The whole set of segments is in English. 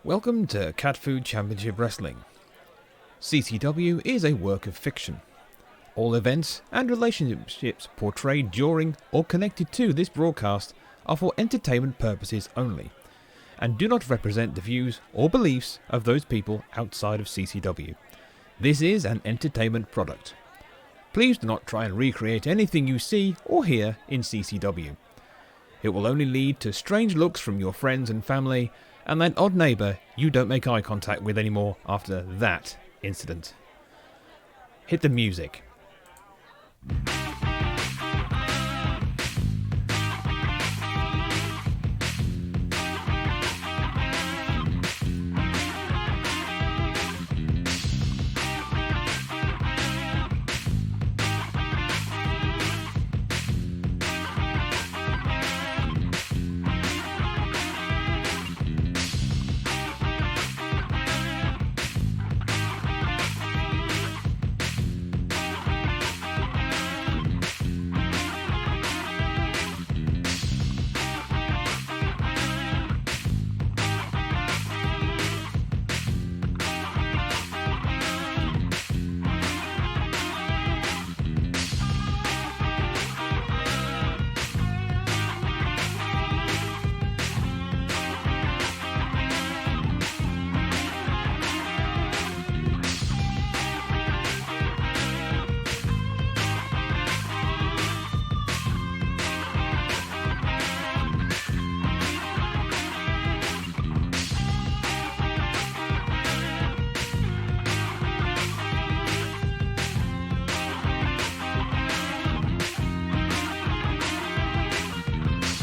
Welcome to CatFood Championship Wrestling. CCW is a work of fiction. All events and relationships portrayed during or connected to this broadcast are for entertainment purposes only, and do not represent the views or beliefs of those people outside of CCW. This is an entertainment product. Please do not try and recreate anything you see or hear in CCW. It will only lead to strange looks from your friends and family, and that odd neighbour you don't make eye contact with anymore after that incident. Hit the music.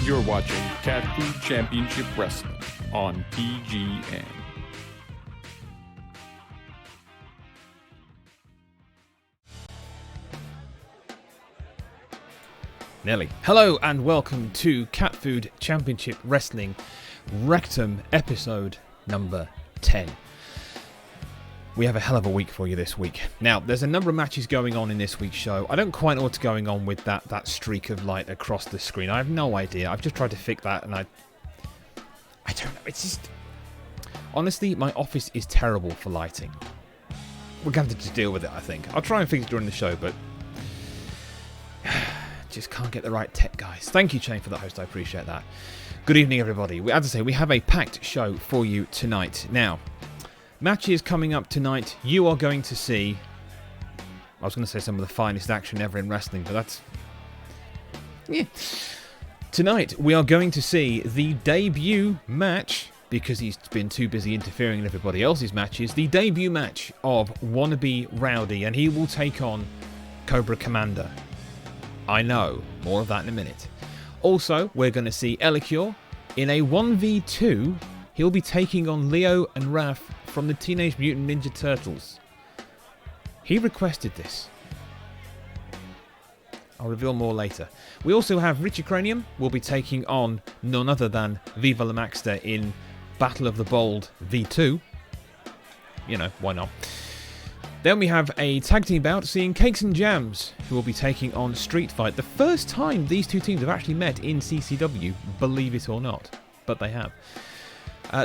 You're watching CatFood Championship Wrestling on PGN. Nelly. Hello and welcome to CatFood Championship Wrestling Rectum episode number 10. We have a hell of a week for you this week. Now, there's a number of matches going on in this week's show. I don't quite know what's going on with that streak of light across the screen. I have no idea. I've just tried to fix that and I don't know. It's just... Honestly, my office is terrible for lighting. We're going to just deal with it, I think. I'll try and fix it during the show, but... just can't get the right tech, guys. Thank you, Shane, for that host. I appreciate that. Good evening, everybody. As I say, we have a packed show for you tonight. Now... matches coming up tonight. You are going to see... I was going to say some of the finest action ever in wrestling, but that's... yeah. Tonight, we are going to see the debut match, because he's been too busy interfering in everybody else's matches, the debut match of Wannabe Rowdy, and he will take on Cobra Commander. I know. More of that in a minute. Also, we're going to see Elicure in a 1v2. He'll be taking on Leo and Raph from the Teenage Mutant Ninja Turtles. He requested this. I'll reveal more later. We also have Richard Cranium will be taking on none other than Viva La Maxter in Battle of the Bold V2. You know, why not? Then we have a tag team bout seeing Cakes and Jams, who will be taking on Street Fight. The first time these two teams have actually met in CCW, believe it or not. But they have.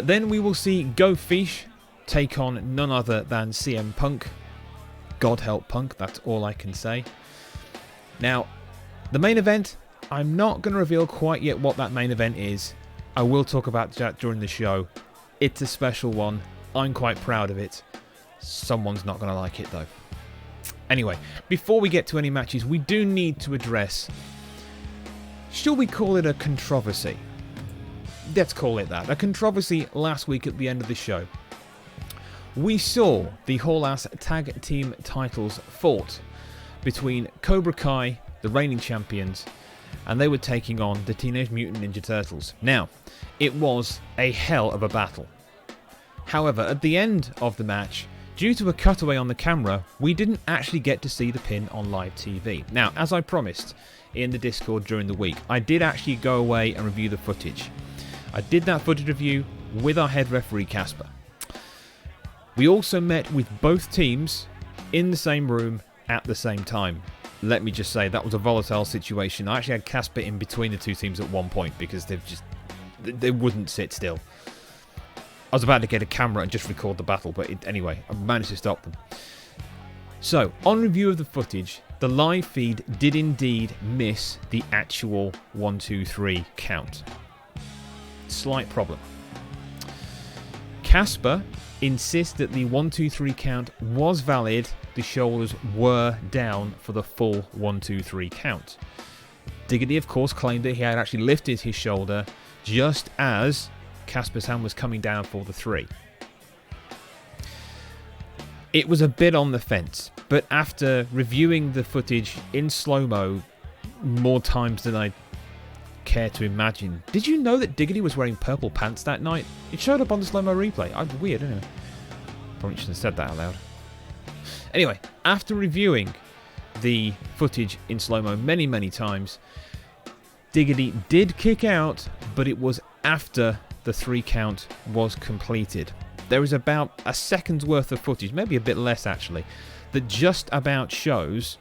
Then we will see Go Fish take on none other than CM Punk. God help Punk, that's all I can say. Now, the main event, I'm not going to reveal quite yet what that main event is. I will talk about that during the show. It's a special one. I'm quite proud of it. Someone's not going to like it though. Anyway, before we get to any matches, we do need to address, shall we call it a controversy? Let's call it that. A controversy last week at the end of the show. We saw the whole-ass tag team titles fought between Cobra Kai, the reigning champions, and they were taking on the Teenage Mutant Ninja Turtles. Now, it was a hell of a battle. However, at the end of the match, due to a cutaway on the camera, we didn't actually get to see the pin on live TV. Now, as I promised in the Discord during the week, I did actually go away and review the footage. I did that footage review with our head referee, Casper. We also met with both teams in the same room at the same time. Let me just say, that was a volatile situation. I actually had Casper in between the two teams at one point because they wouldn't sit still. I was about to get a camera and just record the battle, but anyway, I managed to stop them. So, on review of the footage, the live feed did indeed miss the actual 1, 2, 3 count. Slight problem. Casper insists that the 1, 2, 3 count was valid. The shoulders were down for the full 1, 2, 3 count. Diggity, of course, claimed that he had actually lifted his shoulder just as Casper's hand was coming down for the 3. It was a bit on the fence, but after reviewing the footage in slow-mo more times than I care to imagine. Did you know that Diggity was wearing purple pants that night? It showed up on the slow-mo replay. Weird, isn't it? Probably shouldn't have said that out loud. Anyway, after reviewing the footage in slow-mo many, many times, Diggity did kick out, but it was after the 3 count was completed. There is about a second's worth of footage, maybe a bit less actually, that just about shows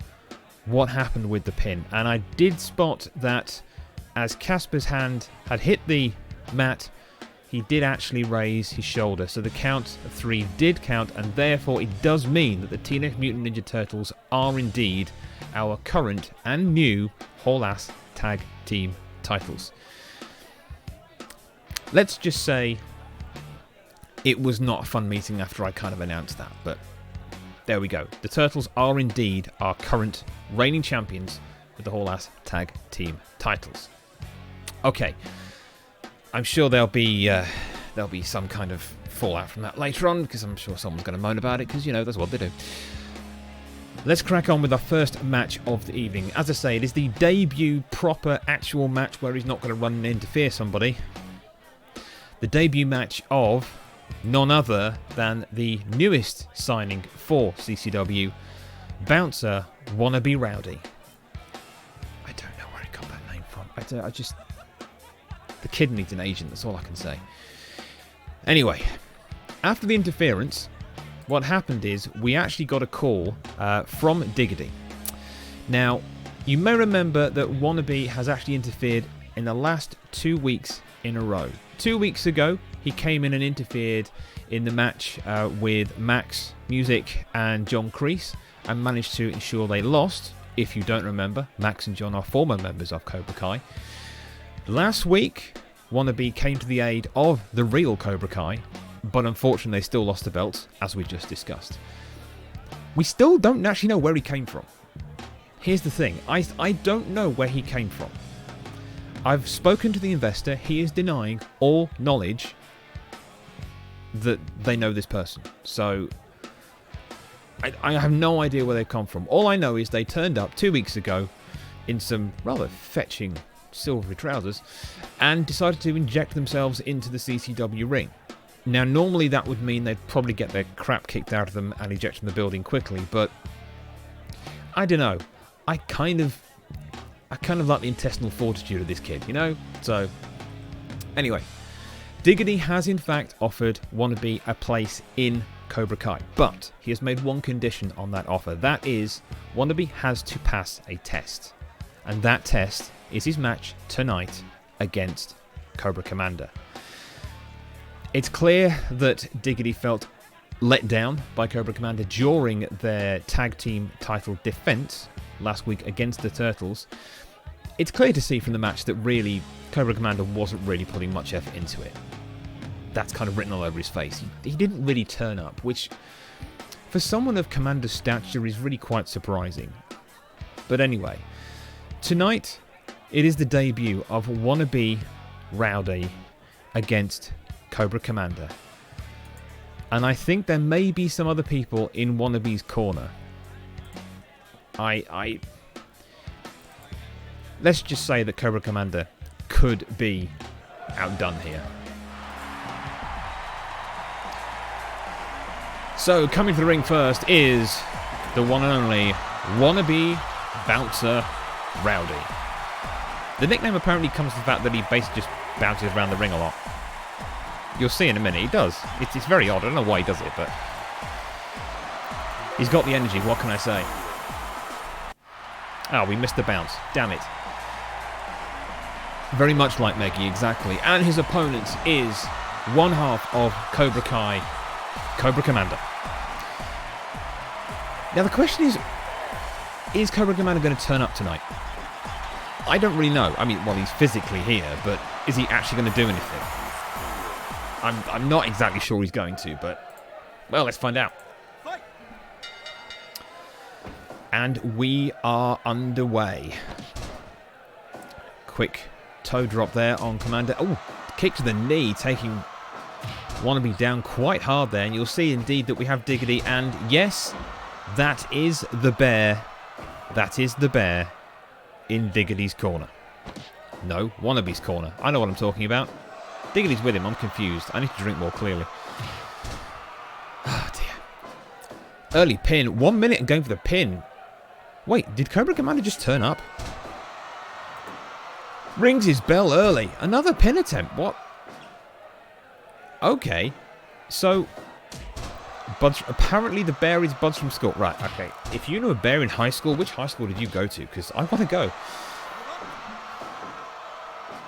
what happened with the pin. And I did spot that as Casper's hand had hit the mat, he did actually raise his shoulder. So the count of 3 did count, and therefore it does mean that the Teenage Mutant Ninja Turtles are indeed our current and new whole-ass tag team titles. Let's just say it was not a fun meeting after I kind of announced that, but there we go. The Turtles are indeed our current reigning champions with the whole-ass tag team titles. Okay, I'm sure there'll be some kind of fallout from that later on, because I'm sure someone's going to moan about it, because, you know, that's what they do. Let's crack on with our first match of the evening. As I say, it is the debut proper actual match where he's not going to run and interfere somebody. The debut match of none other than the newest signing for CCW, Bouncer Wannabe Rowdy. I don't know where he got that name from. I just... The kid needs an agent, that's all I can say. Anyway, after the interference, what happened is we actually got a call from Diggity. Now, you may remember that Wannabe has actually interfered in the last 2 weeks in a row. 2 weeks ago, he came in and interfered in the match with Max Music and John Kreese and managed to ensure they lost. If you don't remember, Max and John are former members of Cobra Kai. Last week, Wannabe came to the aid of the real Cobra Kai, but unfortunately they still lost the belts, as we just discussed. We still don't actually know where he came from. Here's the thing, I don't know where he came from. I've spoken to the investor, he is denying all knowledge that they know this person. So, I have no idea where they've come from. All I know is they turned up 2 weeks ago in some rather fetching silvery trousers and decided to inject themselves into the CCW ring. Now, normally that would mean they'd probably get their crap kicked out of them and eject from the building quickly, but I don't know. I kind of like the intestinal fortitude of this kid, you know? So, anyway, Diggity has in fact offered Wannabe a place in Cobra Kai, but he has made one condition on that offer. That is, Wannabe has to pass a test, and that test is his match tonight against Cobra Commander. It's clear that Diggity felt let down by Cobra Commander during their tag team title defense last week against the Turtles. It's clear to see from the match that really Cobra Commander wasn't really putting much effort into it. That's kind of written all over his face. He didn't really turn up, which for someone of Commander's stature is really quite surprising. But anyway, tonight it is the debut of Wannabe Rowdy against Cobra Commander. And I think there may be some other people in Wannabe's corner. Let's just say that Cobra Commander could be outdone here. So, coming to the ring first is the one and only Wannabe Bouncer Rowdy. The nickname apparently comes from the fact that he basically just bounces around the ring a lot. You'll see in a minute, he does. It's very odd, I don't know why he does it, but he's got the energy, what can I say? Oh, we missed the bounce, damn it. Very much like Meggy, exactly. And his opponent is one half of Cobra Kai, Cobra Commander. Now the question is Cobra Commander going to turn up tonight? I don't really know. I mean, well, he's physically here, but is he actually going to do anything? I'm not exactly sure he's going to, but, well, let's find out. And we are underway. Quick toe drop there on Commander. Oh, kick to the knee, taking Wannabe down quite hard there. And you'll see indeed that we have Diggity. And yes, that is the bear. That is the bear in Diggity's corner. No, Wannabe's corner. I know what I'm talking about. Diggity's with him. I'm confused. I need to drink more, clearly. Oh, dear. Early pin. 1 minute and going for the pin. Wait, did Cobra Commander just turn up? Rings his bell early. Another pin attempt. What? Okay. So, Buds, apparently the bear is Buds from school. Right, okay. If you knew a bear in high school, which high school did you go to? Because I want to go.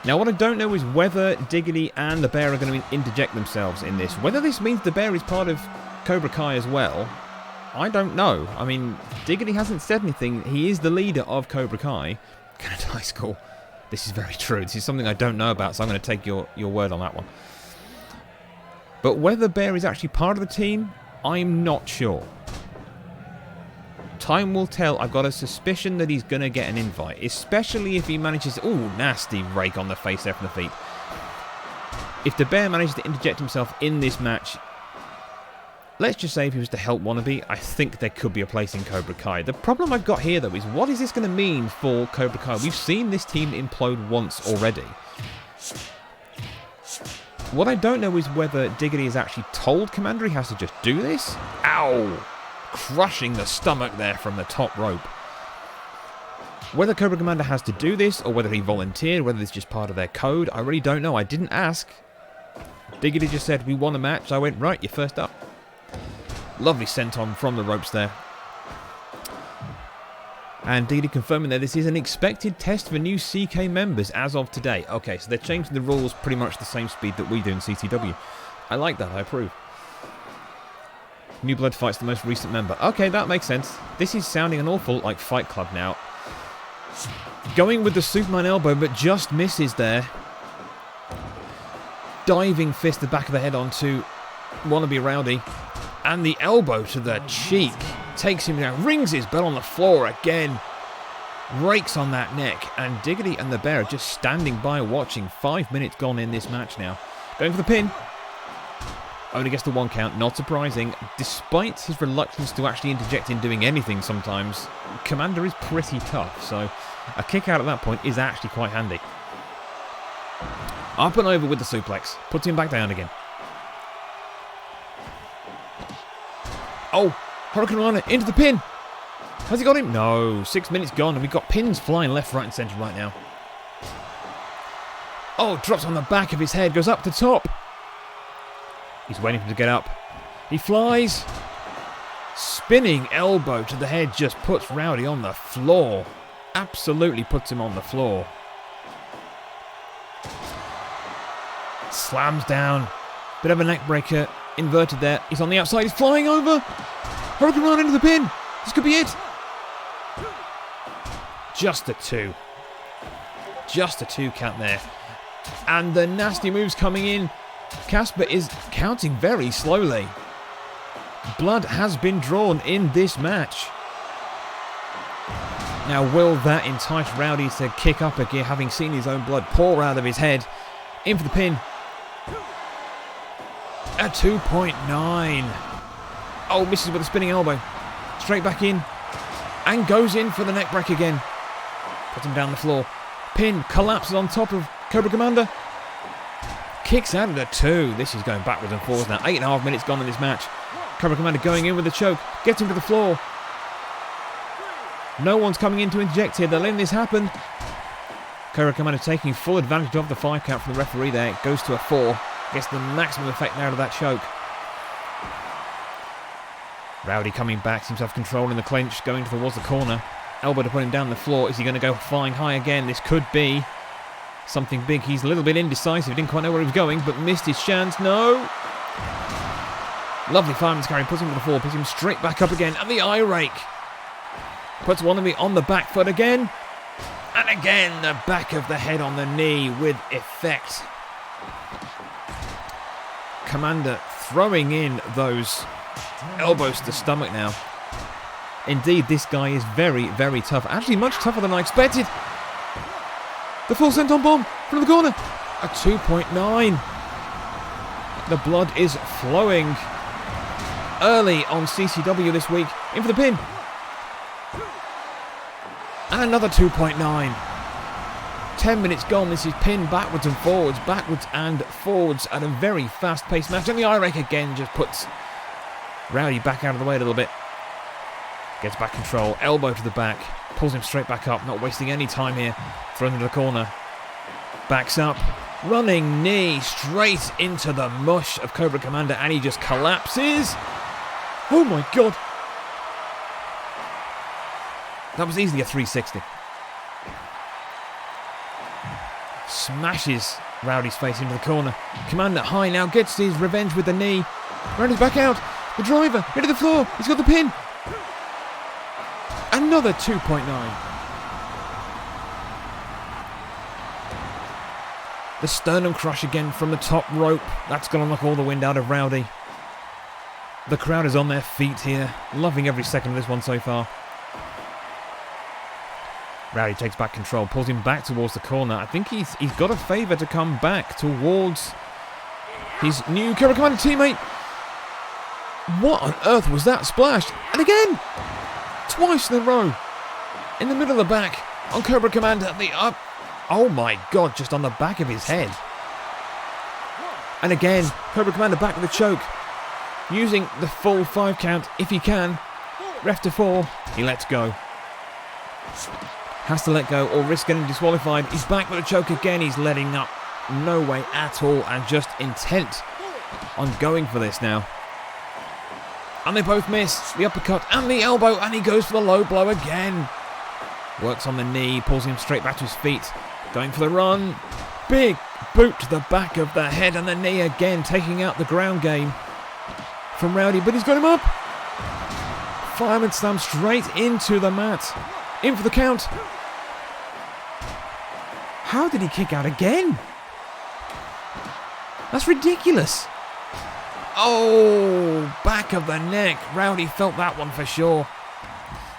Now, what I don't know is whether Diggity and the bear are going to interject themselves in this. Whether this means the bear is part of Cobra Kai as well, I don't know. I mean, Diggity hasn't said anything. He is the leader of Cobra Kai, Canada High School. This is very true. This is something I don't know about, so I'm going to take your word on that one. But whether Bear is actually part of the team, I'm not sure. Time will tell. I've got a suspicion that he's going to get an invite, especially if he manages... Ooh, nasty rake on the face there from the feet. If the Bear manages to interject himself in this match, let's just say if he was to help Wannabe, I think there could be a place in Cobra Kai. The problem I've got here, though, is what is this going to mean for Cobra Kai? We've seen this team implode once already. What I don't know is whether Diggity has actually told Commander he has to just do this. Ow! Crushing the stomach there from the top rope. Whether Cobra Commander has to do this, or whether he volunteered, whether it's just part of their code, I really don't know. I didn't ask. Diggity just said, we want a match. I went, right, you're first up. Lovely senton from the ropes there. And Diggity confirming that this is an expected test for new CK members as of today. Okay, so they're changing the rules pretty much the same speed that we do in CTW. I like that, I approve. New Blood fights the most recent member. Okay, that makes sense. This is sounding an awful lot like Fight Club now. Going with the Superman elbow, but just misses there. Diving fist the back of the head onto Wannabe Rowdy. And the elbow to the cheek takes him down. Rings his bell on the floor again. Rakes on that neck. And Diggity and the Bear are just standing by watching. 5 minutes gone in this match now. Going for the pin. Only gets the 1 count. Not surprising. Despite his reluctance to actually interject in doing anything sometimes, Commander is pretty tough. So a kick out at that point is actually quite handy. Up and over with the suplex. Puts him back down again. Oh, Hurricane Rana into the pin. Has he got him? No. 6 minutes gone and we've got pins flying left, right and centre right now. Oh, drops on the back of his head. Goes up the top. He's waiting for him to get up. He flies. Spinning elbow to the head just puts Rowdy on the floor. Absolutely puts him on the floor. Slams down. Bit of a neck breaker. inverted there. He's on the outside. He's flying over. Hurricane Run into the pin. This could be it. Just a 2. Just a 2 count there. And the nasty moves coming in. Casper is counting very slowly. Blood has been drawn in this match. Now, will that entice Rowdy to kick up again, having seen his own blood pour out of his head? In for the pin. A 2.9. Oh, misses with a spinning elbow. Straight back in. And goes in for the neck break again. Puts him down the floor. Pin collapses on top of Cobra Commander. Kicks out at a 2. This is going backwards and forwards now. 8.5 minutes gone in this match. Cobra Commander going in with the choke. Gets him to the floor. No one's coming in to inject here. They're letting this happen. Cobra Commander taking full advantage of the 5 count from the referee there. It goes to a 4. Gets the maximum effect out of that choke. Rowdy coming back. Seems to have control in the clinch. Going towards the corner. Elbow to put him down the floor. Is he going to go flying high again? This could be something big. He's a little bit indecisive. Didn't quite know where he was going, but missed his chance. No. Lovely fireman's carry. Puts him to the floor. Puts him straight back up again. And the eye rake. Puts Wannabe on the back foot again. And again, the back of the head on the knee with effect. Commander throwing in those elbows to the stomach now. Indeed, this guy is very, very tough. Actually, much tougher than I expected. The full senton bomb from the corner. A 2.9. The blood is flowing early on CCW this week. In for the pin. And another 2.9. 10 minutes gone. This is pinned backwards and forwards at a very fast-paced match. And the eye rake again just puts Rowdy back out of the way a little bit. Gets back control. Elbow to the back. Pulls him straight back up. Not wasting any time here. Thrown into the corner. Backs up. Running knee straight into the mush of Cobra Commander. And he just collapses. Oh my god. That was easily a 360. Smashes Rowdy's face into the corner. Commander high now. Gets his revenge with the knee. Rowdy's back out. The driver into the floor. He's got the pin. Another 2.9. The sternum crush again from the top rope. That's going to knock all the wind out of Rowdy. The crowd is on their feet here. Loving every second of this one so far. Rowdy takes back control. Pulls him back towards the corner. I think he's got a favour to come back towards his new Cobra Commander teammate. What on earth was that splash? And again! Twice in a row. In the middle of the back. On Cobra Commander. The up. Oh my god, just on the back of his head. And again, Cobra Commander back with a choke. Using the full 5 count if he can. Ref to 4. He lets go. Has to let go or risk getting disqualified. He's back with a choke again. He's letting up. No way at all. And just intent on going for this now. And they both miss. The uppercut and the elbow. And he goes for the low blow again. Works on the knee. Pulls him straight back to his feet. Going for the run. Big boot to the back of the head and the knee again. Taking out the ground game from Rowdy. But he's got him up. Fireman slam straight into the mat. In for the count. How did he kick out again? That's ridiculous. Oh, back of the neck. Rowdy felt that one for sure.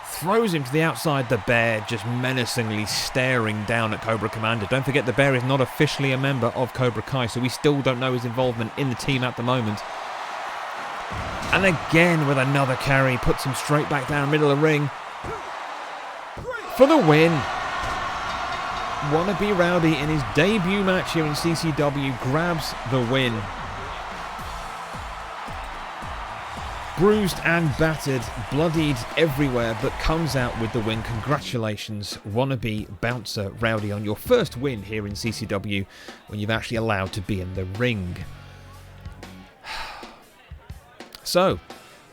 Throws him to the outside. The bear just menacingly staring down at Cobra Commander. Don't forget the bear is not officially a member of Cobra Kai, so we still don't know his involvement in the team at the moment. And again with another carry. Puts him straight back down middle of the ring. For the win. Wannabe Rowdy in his debut match here in CCW grabs the win. Bruised and battered, bloodied everywhere, but comes out with the win. Congratulations, Wannabe Bouncer Rowdy, on your first win here in CCW when you've actually allowed to be in the ring. So,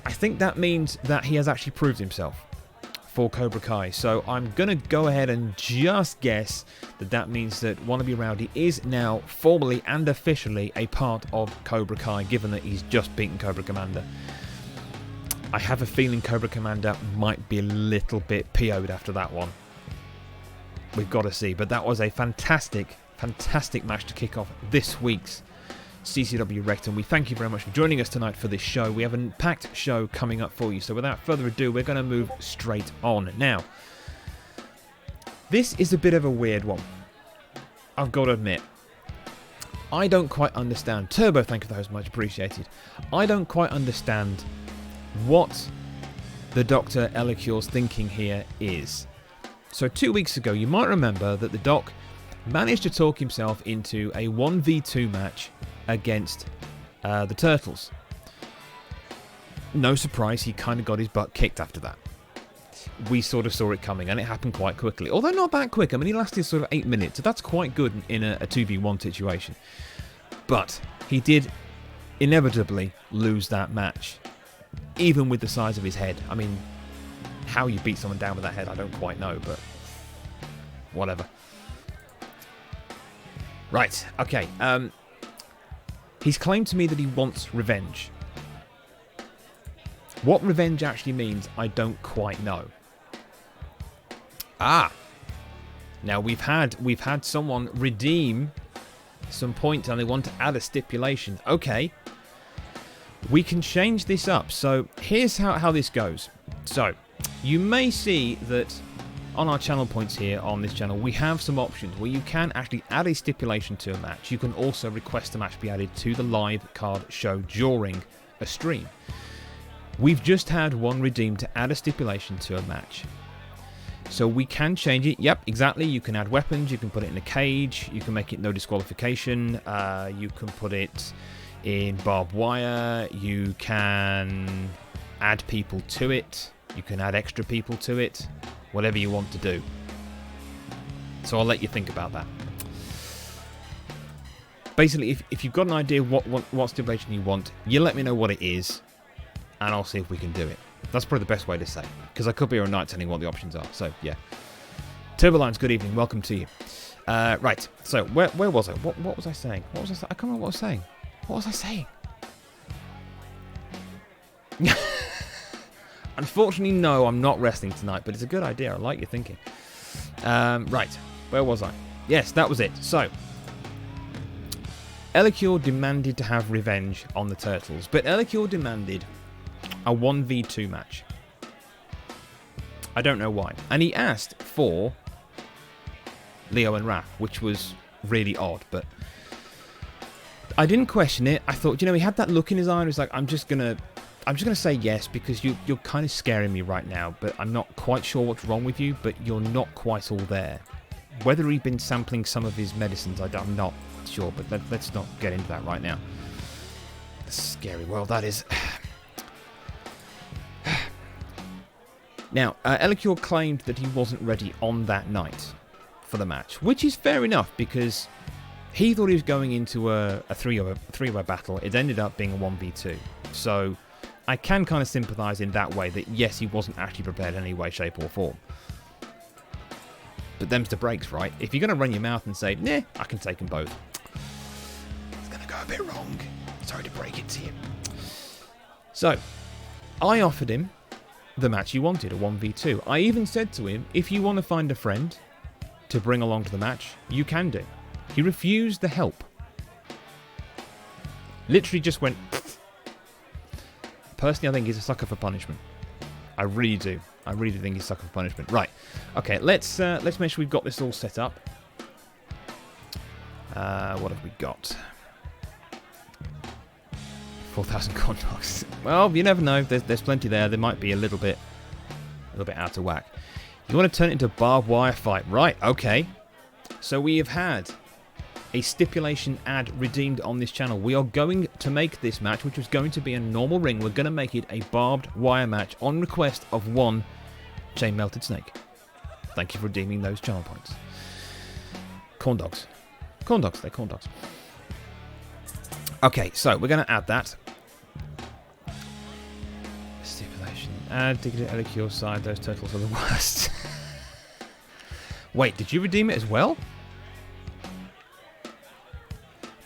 I think that means that he has actually proved himself. for Cobra Kai. So I'm going to go ahead and just guess that means that Wannabe Rowdy is now formally and officially a part of Cobra Kai, given that he's just beaten Cobra Commander. I have a feeling Cobra Commander might be a little bit PO'd after that one. We've got to see. But that was a fantastic, fantastic match to kick off this week's CCW Rectum. We thank you very much for joining us tonight for this show. We have a packed show coming up for you. So without further ado, we're going to move straight on. Now, this is a bit of a weird one, I've got to admit. I don't quite understand. Turbo, thank you for the host, much appreciated. I don't quite understand what the Dr. Elicure's thinking here is. So 2 weeks ago, you might remember that the Doc managed to talk himself into a 1v2 match against the Turtles. No surprise, he kind of got his butt kicked after that. We sort of saw it coming, and it happened quite quickly. Although not that quick. I mean, he lasted sort of 8 minutes, so that's quite good in a 2v1 situation. But he did inevitably lose that match, even with the size of his head. I mean, how you beat someone down with that head, I don't quite know, but whatever. Right, okay. He's claimed to me that he wants revenge. What revenge actually means, I don't quite know. Now we've had someone redeem some points and they want to add a stipulation. Okay. We can change this up. So here's how this goes. So you may see that on our channel points here on this channel, we have some options where you can actually add a stipulation to a match. You can also request a match be added to the live card show during a stream. We've just had one redeemed to add a stipulation to a match. So we can change it. Yep, exactly. You can add weapons. You can put it in a cage. You can make it no disqualification. You can put it in barbed wire. You can add people to it. You can add extra people to it. Whatever you want to do. So I'll let you think about that. Basically, if you've got an idea what stipulation you want, you let me know what it is, and I'll see if we can do it. That's probably the best way to say, because I could be here all night telling you what the options are. So yeah. Turbolines, good evening. Welcome to you. Right. So where was I? What was I saying? I can't remember what I was saying. What was I saying? Unfortunately, no, I'm not wrestling tonight, but it's a good idea. I like your thinking. Right, where was I? Yes, that was it. So, Elicure demanded to have revenge on the Turtles, but Elicure demanded a 1v2 match. I don't know why. And he asked for Leo and Raph, which was really odd, but I didn't question it. I thought, he had that look in his eye, and he was like, I'm just gonna say yes because you're kind of scaring me right now, but I'm not quite sure what's wrong with you, but you're not quite all there. Whether he'd been sampling some of his medicines, I'm not sure, but let's not get into that right now. The scary world that is. Now, Elicure claimed that he wasn't ready on that night for the match, which is fair enough because he thought he was going into a three-way battle. It ended up being a 1v2. So I can kind of sympathise in that way that, yes, he wasn't actually prepared in any way, shape or form. But them's the breaks, right? If you're going to run your mouth and say, nah, I can take them both, it's going to go a bit wrong. Sorry to break it to you. So, I offered him the match he wanted, a 1v2. I even said to him, if you want to find a friend to bring along to the match, you can do. He refused the help. Literally just went... Personally, I think he's a sucker for punishment. I really do. I really do think he's a sucker for punishment. Right. Okay, let's make sure we've got this all set up. What have we got? 4,000 contacts. Well, you never know. There's plenty there. There might be a little bit out of whack. You want to turn it into a barbed wire fight, right? Okay. So we have had a stipulation ad redeemed on this channel. We are going to make this match, which was going to be a normal ring. We're going to make it a barbed wire match on request of one Chain Melted Snake. Thank you for redeeming those channel points. Corn dogs. Corn dogs. They're corn dogs. Okay, so we're going to add that. Stipulation. Add ticket to Elikior's side. Those turtles are the worst. Wait, did you redeem it as well?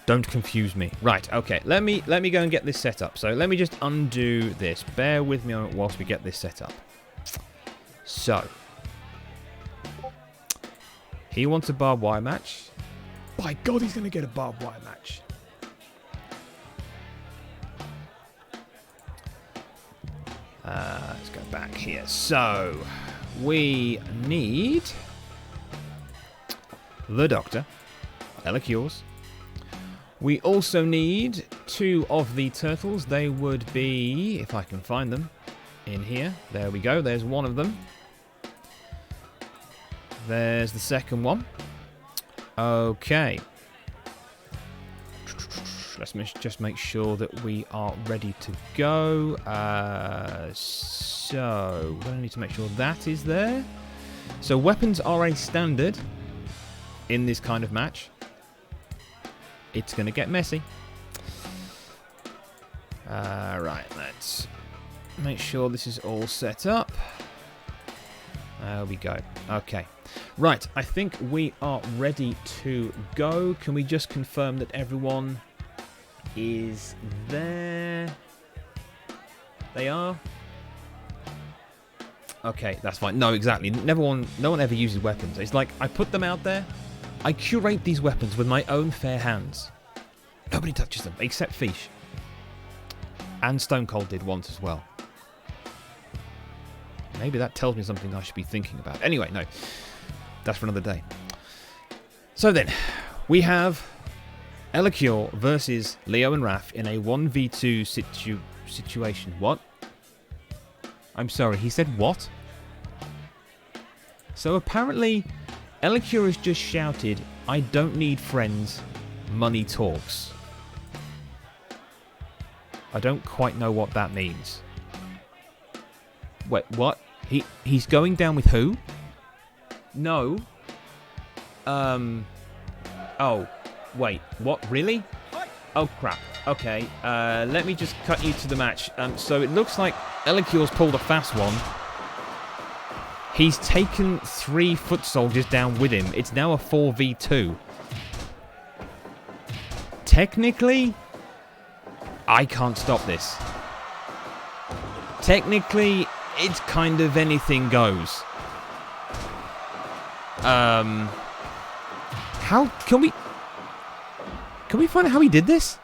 Don't confuse me. Right, okay. Let me go and get this set up. So let me just undo this. Bear with me whilst we get this set up. So. He wants a barbed wire match. By God, he's going to get a barbed wire match. Let's go back here. So, we need the Doctor, Elikior's. We also need 2 of the turtles. They would be, if I can find them, in here. There we go. There's one of them. There's the second one. Okay. Let's just make sure that we are ready to go. So, we need to make sure that is there. So, weapons are a standard in this kind of match. It's going to get messy. Right, let's make sure this is all set up. There we go. Okay. Right, I think we are ready to go. Can we just confirm that everyone is there? They are? Okay, that's fine. No, exactly. No one ever uses weapons. It's like, I put them out there. I curate these weapons with my own fair hands. Nobody touches them, except Fish. And Stone Cold did once as well. Maybe that tells me something I should be thinking about. Anyway, no. That's for another day. So then, we have Elikior versus Leo and Raph in a 1v2 situation. What? I'm sorry, he said what? So apparently, Elikior has just shouted, "I don't need friends, money talks." I don't quite know what that means. Wait, what? He's going down with who? No. Oh, wait, what? Really? Oh, crap. Okay, let me just cut you to the match. So it looks like Elikior's pulled a fast one. He's taken 3 foot soldiers down with him. It's now a 4v2. Technically, I can't stop this. Technically, it's kind of anything goes. How can we find out how he did this?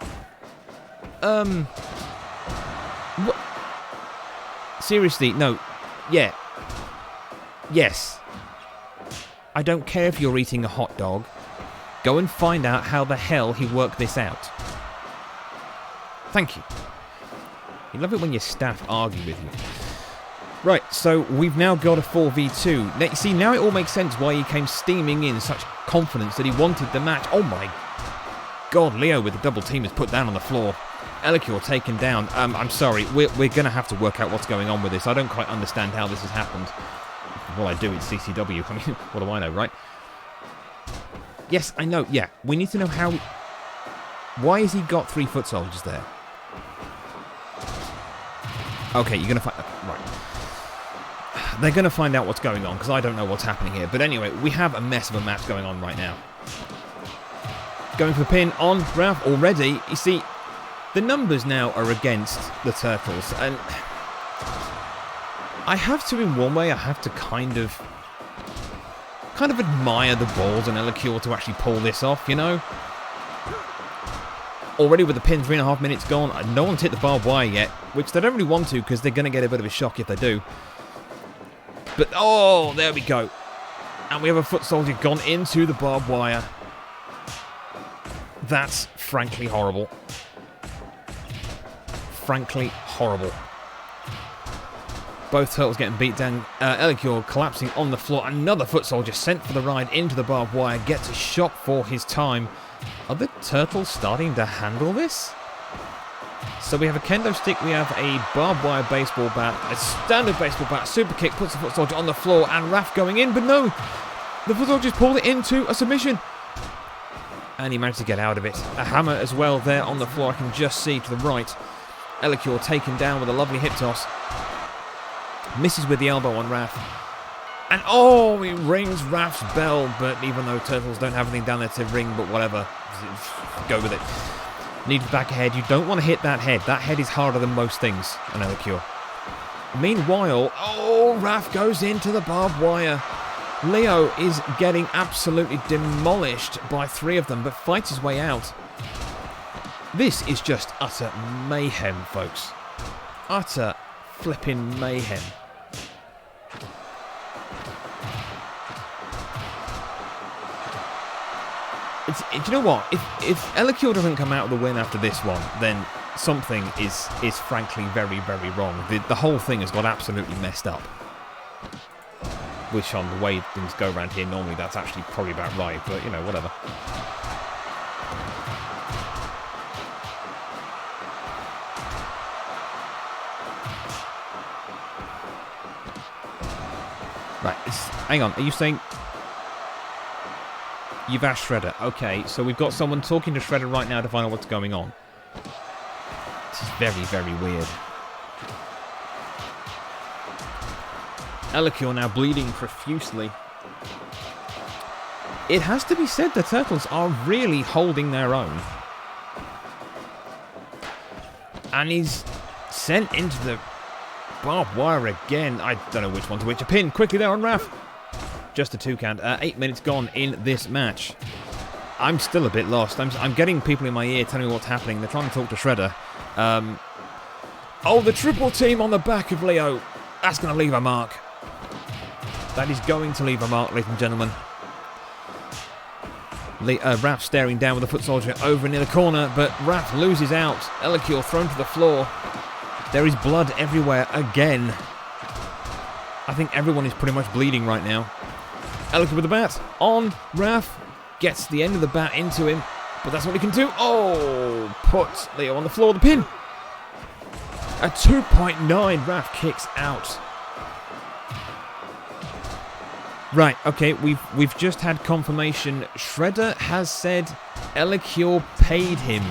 What? Seriously, no. Yeah. Yes. I don't care if you're eating a hot dog. Go and find out how the hell he worked this out. Thank you. You love it when your staff argue with you. Right, so we've now got a 4v2. Now, see, now it all makes sense why he came steaming in such confidence that he wanted the match. Oh my God, Leo with the double team is put down on the floor. Elikior taken down. I'm sorry, we're going to have to work out what's going on with this. I don't quite understand how this has happened. Well, I do, it's CCW. I mean, what do I know, right? Yes, I know, yeah. We need to know how... Why has he got 3 foot soldiers there? Okay, you're going to find... Right. They're going to find out what's going on, because I don't know what's happening here. But anyway, we have a mess of a match going on right now. Going for pin on Ralph already. You see, the numbers now are against the Turtles. And I have to, in one way, I have to kind of admire the balls and Elikior to actually pull this off, you know? Already with the pin, 3.5 minutes gone. No one's hit the barbed wire yet, which they don't really want to because they're going to get a bit of a shock if they do. But, oh, there we go. And we have a foot soldier gone into the barbed wire. That's frankly horrible. Frankly horrible. Both turtles getting beat down. Elikior collapsing on the floor. Another foot soldier sent for the ride into the barbed wire. Gets a shot for his time. Are the turtles starting to handle this? So we have a kendo stick, we have a barbed wire baseball bat, a standard baseball bat, super kick, puts the foot soldier on the floor, and Raph going in, but no! The foot soldiers pulled it into a submission. And he managed to get out of it. A hammer as well there on the floor, I can just see to the right. Elikior taken down with a lovely hip toss. Misses with the elbow on Raph. And oh, he rings Raph's bell, but even though Turtles don't have anything down there to ring, but whatever. Go with it. Needs back ahead. You don't want to hit that head. That head is harder than most things on Elicure. Meanwhile, oh, Raph goes into the barbed wire. Leo is getting absolutely demolished by 3 of them, but fights his way out. This is just utter mayhem, folks. Utter flipping mayhem. Do you know what? If Elicure doesn't come out with a win after this one, then something is frankly very, very wrong. The whole thing has got absolutely messed up. Which, on the way things go around here, normally that's actually probably about right, but, you know, whatever. Right, hang on, are you saying... You've asked Shredder. Okay, so we've got someone talking to Shredder right now to find out what's going on. This is very, very weird. Elicure now bleeding profusely. It has to be said the Turtles are really holding their own. And he's sent into the barbed wire again. I don't know which one to which. A pin quickly there on Raph. Just a 2 count. 8 minutes gone in this match. I'm still a bit lost. I'm getting people in my ear telling me what's happening. They're trying to talk to Shredder. Oh, the triple team on the back of Leo. That's going to leave a mark. That is going to leave a mark, ladies and gentlemen. Raph staring down with the foot soldier over near the corner, but Raph loses out. Elicure thrown to the floor. There is blood everywhere again. I think everyone is pretty much bleeding right now. Elicure with the bat on Raph. Gets the end of the bat into him, but that's what he can do. Oh, puts Leo on the floor. The pin. A 2.9. Raph kicks out. Right, okay, we've just had confirmation. Shredder has said Elicure paid him.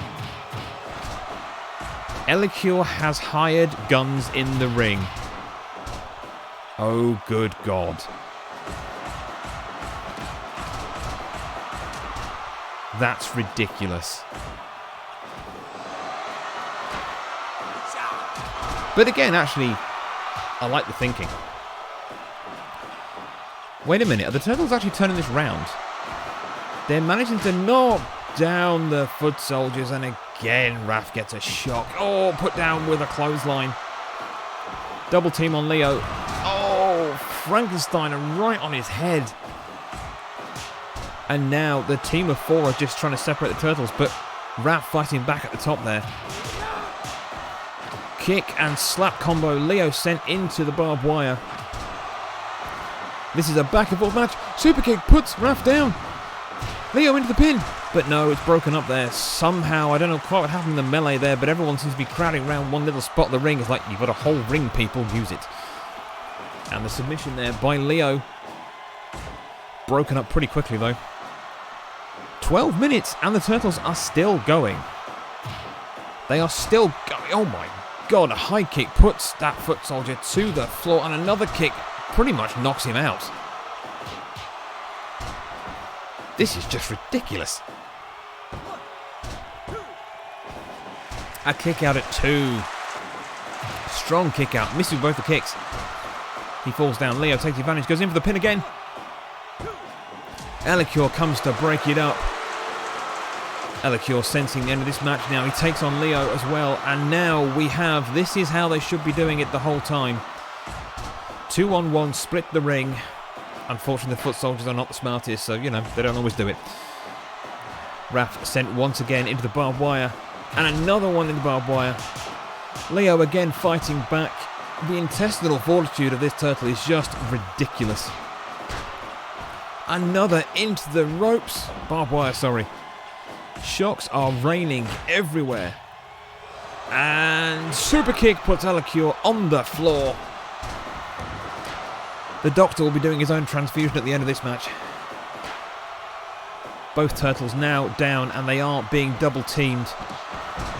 Elicure has hired guns in the ring. Oh, good God. That's ridiculous. But again, actually, I like the thinking. Wait a minute, are the Turtles actually turning this round? They're managing to knock down the foot soldiers, and again, Raph gets a shock. Oh, put down with a clothesline. Double team on Leo. Oh, Frankenstein right on his head. And now the team of 4 are just trying to separate the Turtles, but Raph fighting back at the top there. Kick and slap combo. Leo sent into the barbed wire. This is a back and forth match. Super kick puts Raph down. Leo into the pin. But no, it's broken up there somehow. I don't know quite what happened in the melee there, but everyone seems to be crowding around one little spot of the ring. It's like you've got a whole ring, people. Use it. And the submission there by Leo. Broken up pretty quickly, though. 12 minutes, and the Turtles are still going. They are still going. Oh, my God. A high kick puts that foot soldier to the floor, and another kick pretty much knocks him out. This is just ridiculous. A kick out at 2. Strong kick out. Misses both the kicks. He falls down. Leo takes the advantage. Goes in for the pin again. Elicure comes to break it up. Elicure sensing the end of this match now. He takes on Leo as well. And now we have... This is how they should be doing it the whole time. 2-on-1, split the ring. Unfortunately, the foot soldiers are not the smartest, so, you know, they don't always do it. Raph sent once again into the barbed wire. And another one in the barbed wire. Leo again fighting back. The intestinal fortitude of this turtle is just ridiculous. Another into the ropes. Barbed wire, sorry. Shocks are raining everywhere. And super kick puts Elicure on the floor. The Doctor will be doing his own transfusion at the end of this match. Both turtles now down, and they are being double teamed.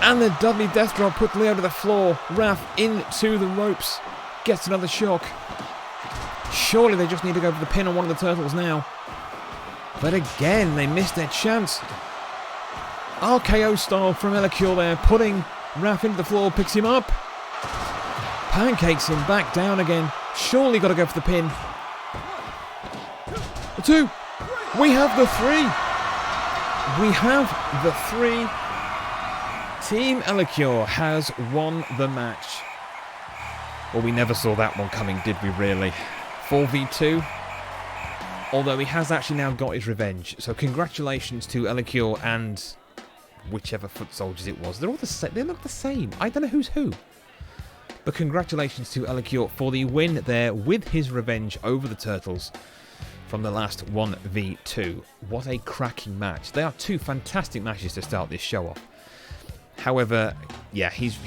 And the Dudley Death Drop put Leo to the floor. Raph into the ropes. Gets another shock. Surely they just need to go for the pin on one of the turtles now. But again, they missed their chance. RKO style from Elicure there, putting Raph into the floor, picks him up. Pancakes him back down again. Surely got to go for the pin. The 2. We have the 3. We have the 3. Team Elicure has won the match. Well, we never saw that one coming, did we really? 4v2. Although he has actually now got his revenge. So congratulations to Elicure and whichever foot soldiers it was. They're all the same. They look the same. I don't know who's who. But congratulations to Elicure for the win there with his revenge over the Turtles from the last 1v2. What a cracking match. They are 2 fantastic matches to start this show off. However, yeah, he's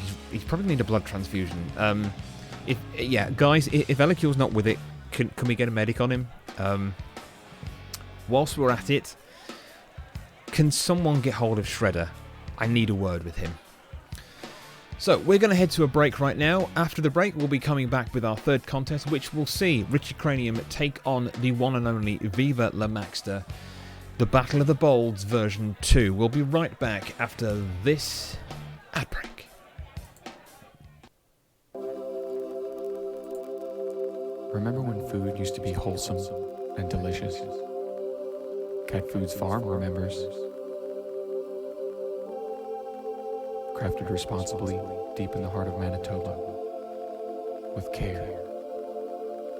probably need a blood transfusion. Guys, if Elicure's not with it, can we get a medic on him? Whilst we're at it, can someone get hold of Shredder? I need a word with him. So, we're going to head to a break right now. After the break, we'll be coming back with our third contest, which will see Richie Cranium take on the one and only Viva La Maxter, the Battle of the Bolds version 2. We'll be right back after this ad break. Remember when food used to be wholesome and delicious? CatFood's farm remembers. Crafted responsibly deep in the heart of Manitoba, with care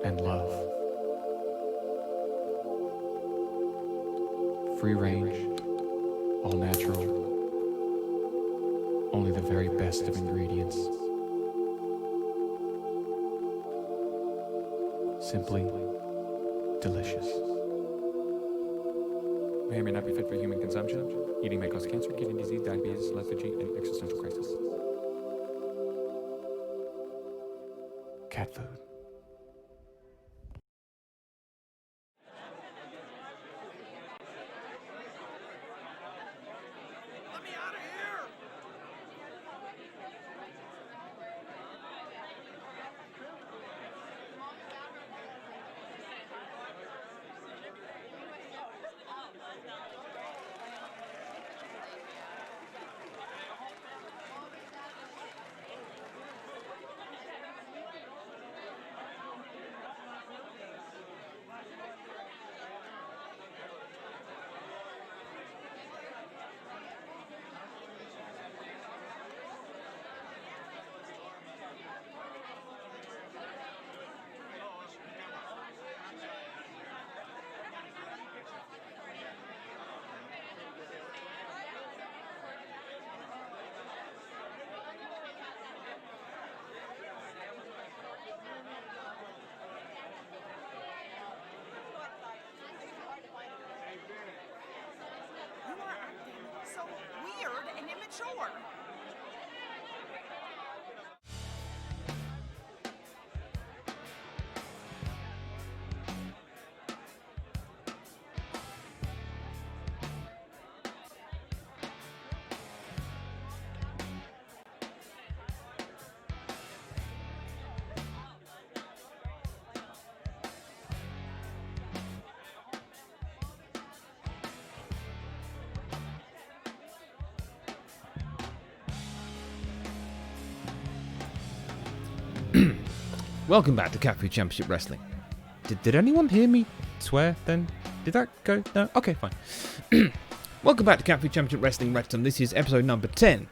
and love. Free range, all natural, only the very best of ingredients. Simply delicious. May or may not be fit for human consumption. Eating may cause cancer, kidney disease, diabetes, lethargy, and existential crisis. Cat food. Let me out of here! You are acting so weird and immature. Welcome back to CatFood Championship Wrestling. Did anyone hear me swear then? Did that go? No? Okay, fine. Welcome back to CatFood Championship Wrestling Wrexham. This is episode number 10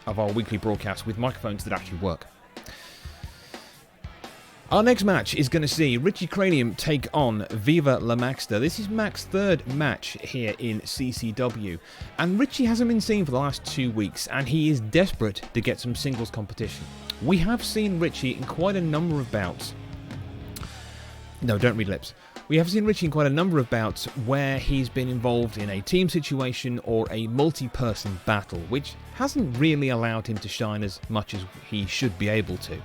of our weekly broadcast with microphones that actually work. Our next match is going to see Richie Cranium take on Viva La Maxter. This is Mac's third match here in CCW. And Richie hasn't been seen for the last 2 weeks, and he is desperate to get some singles competition. We have seen Richie in quite a number of bouts. No, don't read lips. We have seen Richie in quite a number of bouts where he's been involved in a team situation or a multi-person battle, which hasn't really allowed him to shine as much as he should be able to.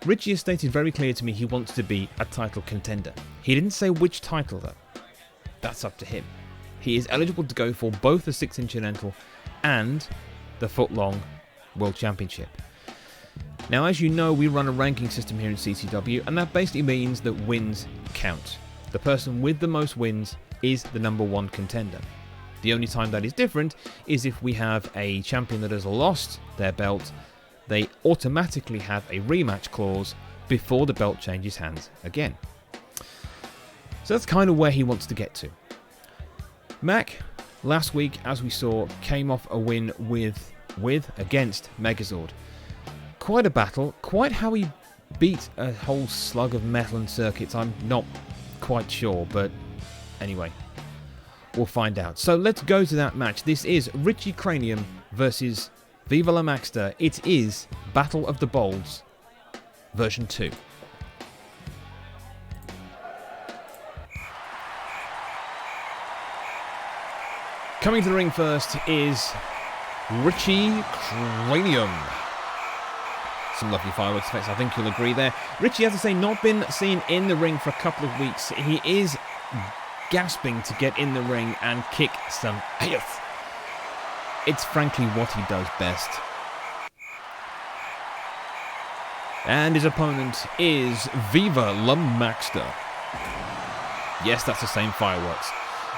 Richie has stated very clear to me he wants to be a title contender. He didn't say which title though. That's up to him. He is eligible to go for both the 6-inch Continental and the foot-long World Championship. Now, as you know, we run a ranking system here in CCW, and that basically means that wins count. The person with the most wins is the #1 contender. The only time that is different is if we have a champion that has lost their belt, they automatically have a rematch clause before the belt changes hands again. So that's kind of where he wants to get to. Mac, last week, as we saw, came off a win against Megazord. Quite a battle, quite how he beat a whole slug of metal and circuits, I'm not quite sure, but anyway, we'll find out. So let's go to that match. This is Richie Cranium versus Viva La Maxter. It is Battle of the Bolds, version 2. Coming to the ring first is Richie Cranium. Some lovely fireworks effects, I think you'll agree there. Richie, as I say, not been seen in the ring for a couple of weeks. He is gasping to get in the ring and kick some ass. It's frankly what he does best. And his opponent is Viva La Maxter. Yes, that's the same fireworks.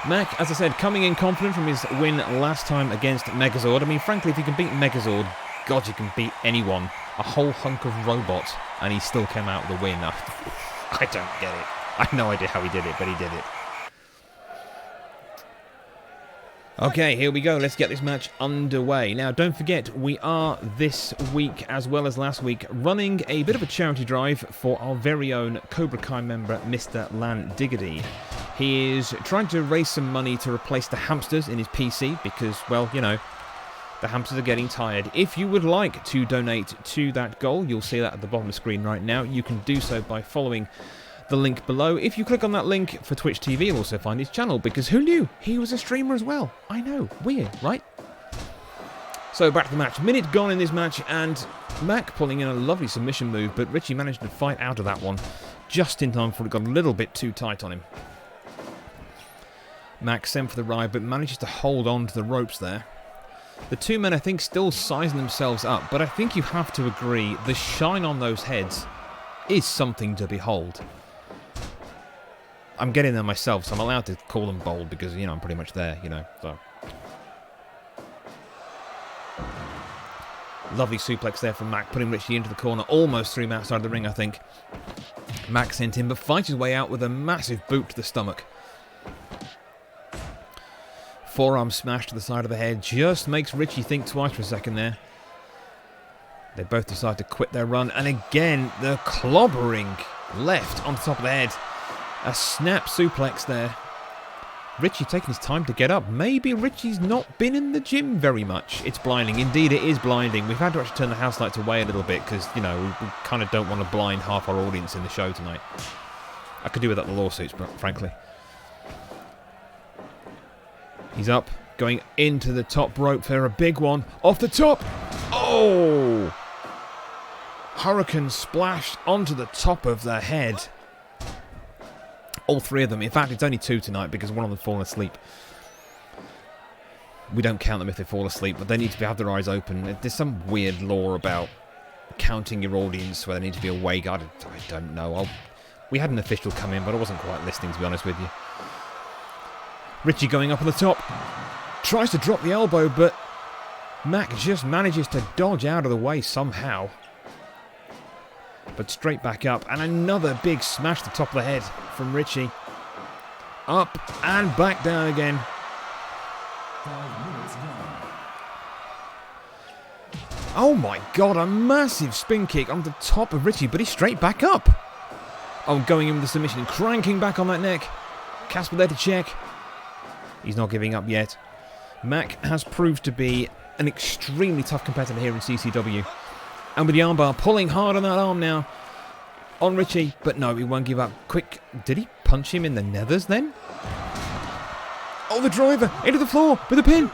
Mac, as I said, coming in confident from his win last time against Megazord. I mean, frankly, if you can beat Megazord, God, you can beat anyone. A whole hunk of robot, and he still came out with a win. I don't get it. I have no idea how he did it, but he did it. Okay, here we go. Let's get this match underway. Now, don't forget, we are this week, as well as last week, running a bit of a charity drive for our very own Cobra Kai member, Mr. Lan Diggity. He is trying to raise some money to replace the hamsters in his PC because, well, you know, the hamsters are getting tired. If you would like to donate to that goal, you'll see that at the bottom of the screen right now. You can do so by following the link below. If you click on that link for Twitch TV, you'll also find his channel, because who knew? He was a streamer as well. I know. Weird, right? So back to the match. Minute gone in this match, and Mac pulling in a lovely submission move, but Richie managed to fight out of that one just in time before it got a little bit too tight on him. Mac sent for the ride, but manages to hold on to the ropes there. The two men, I think, still sizing themselves up, but I think you have to agree the shine on those heads is something to behold. I'm getting there myself, so I'm allowed to call them bold because, you know, I'm pretty much there, you know, so. Lovely suplex there from Mac, putting Richie into the corner, almost threw him outside the ring, I think. Mac sent him, but fights his way out with a massive boot to the stomach. Forearm smash to the side of the head just makes Richie think twice for a second there. They both decide to quit their run, and again, the clobbering left on the top of the head. A snap suplex there. Richie taking his time to get up. Maybe Richie's not been in the gym very much. It's blinding. Indeed, it is blinding. We've had to actually turn the house lights away a little bit because, you know, we kind of don't want to blind half our audience in the show tonight. I could do without the lawsuits, frankly. He's up, going into the top rope for a big one. Off the top. Oh! Hurricane splashed onto the top of the head. All three of them. In fact, it's only two tonight because one of them's fallen asleep. We don't count them if they fall asleep, but they need to have their eyes open. There's some weird law about counting your audience where they need to be awake. I don't know. We had an official come in, but I wasn't quite listening, to be honest with you. Richie going up on the top. Tries to drop the elbow, but Mac just manages to dodge out of the way somehow. But straight back up, and another big smash to the top of the head from Richie. Up and back down again. 5 minutes gone. Oh my god, a massive spin kick on the top of Richie, but he's straight back up. Oh, going in with the submission, cranking back on that neck. Casper there to check. He's not giving up yet. Mac has proved to be an extremely tough competitor here in CCW. And with the armbar, pulling hard on that arm now. On Richie, but no, he won't give up. Quick, did he punch him in the nethers then? Oh, the driver, into the floor with a pin.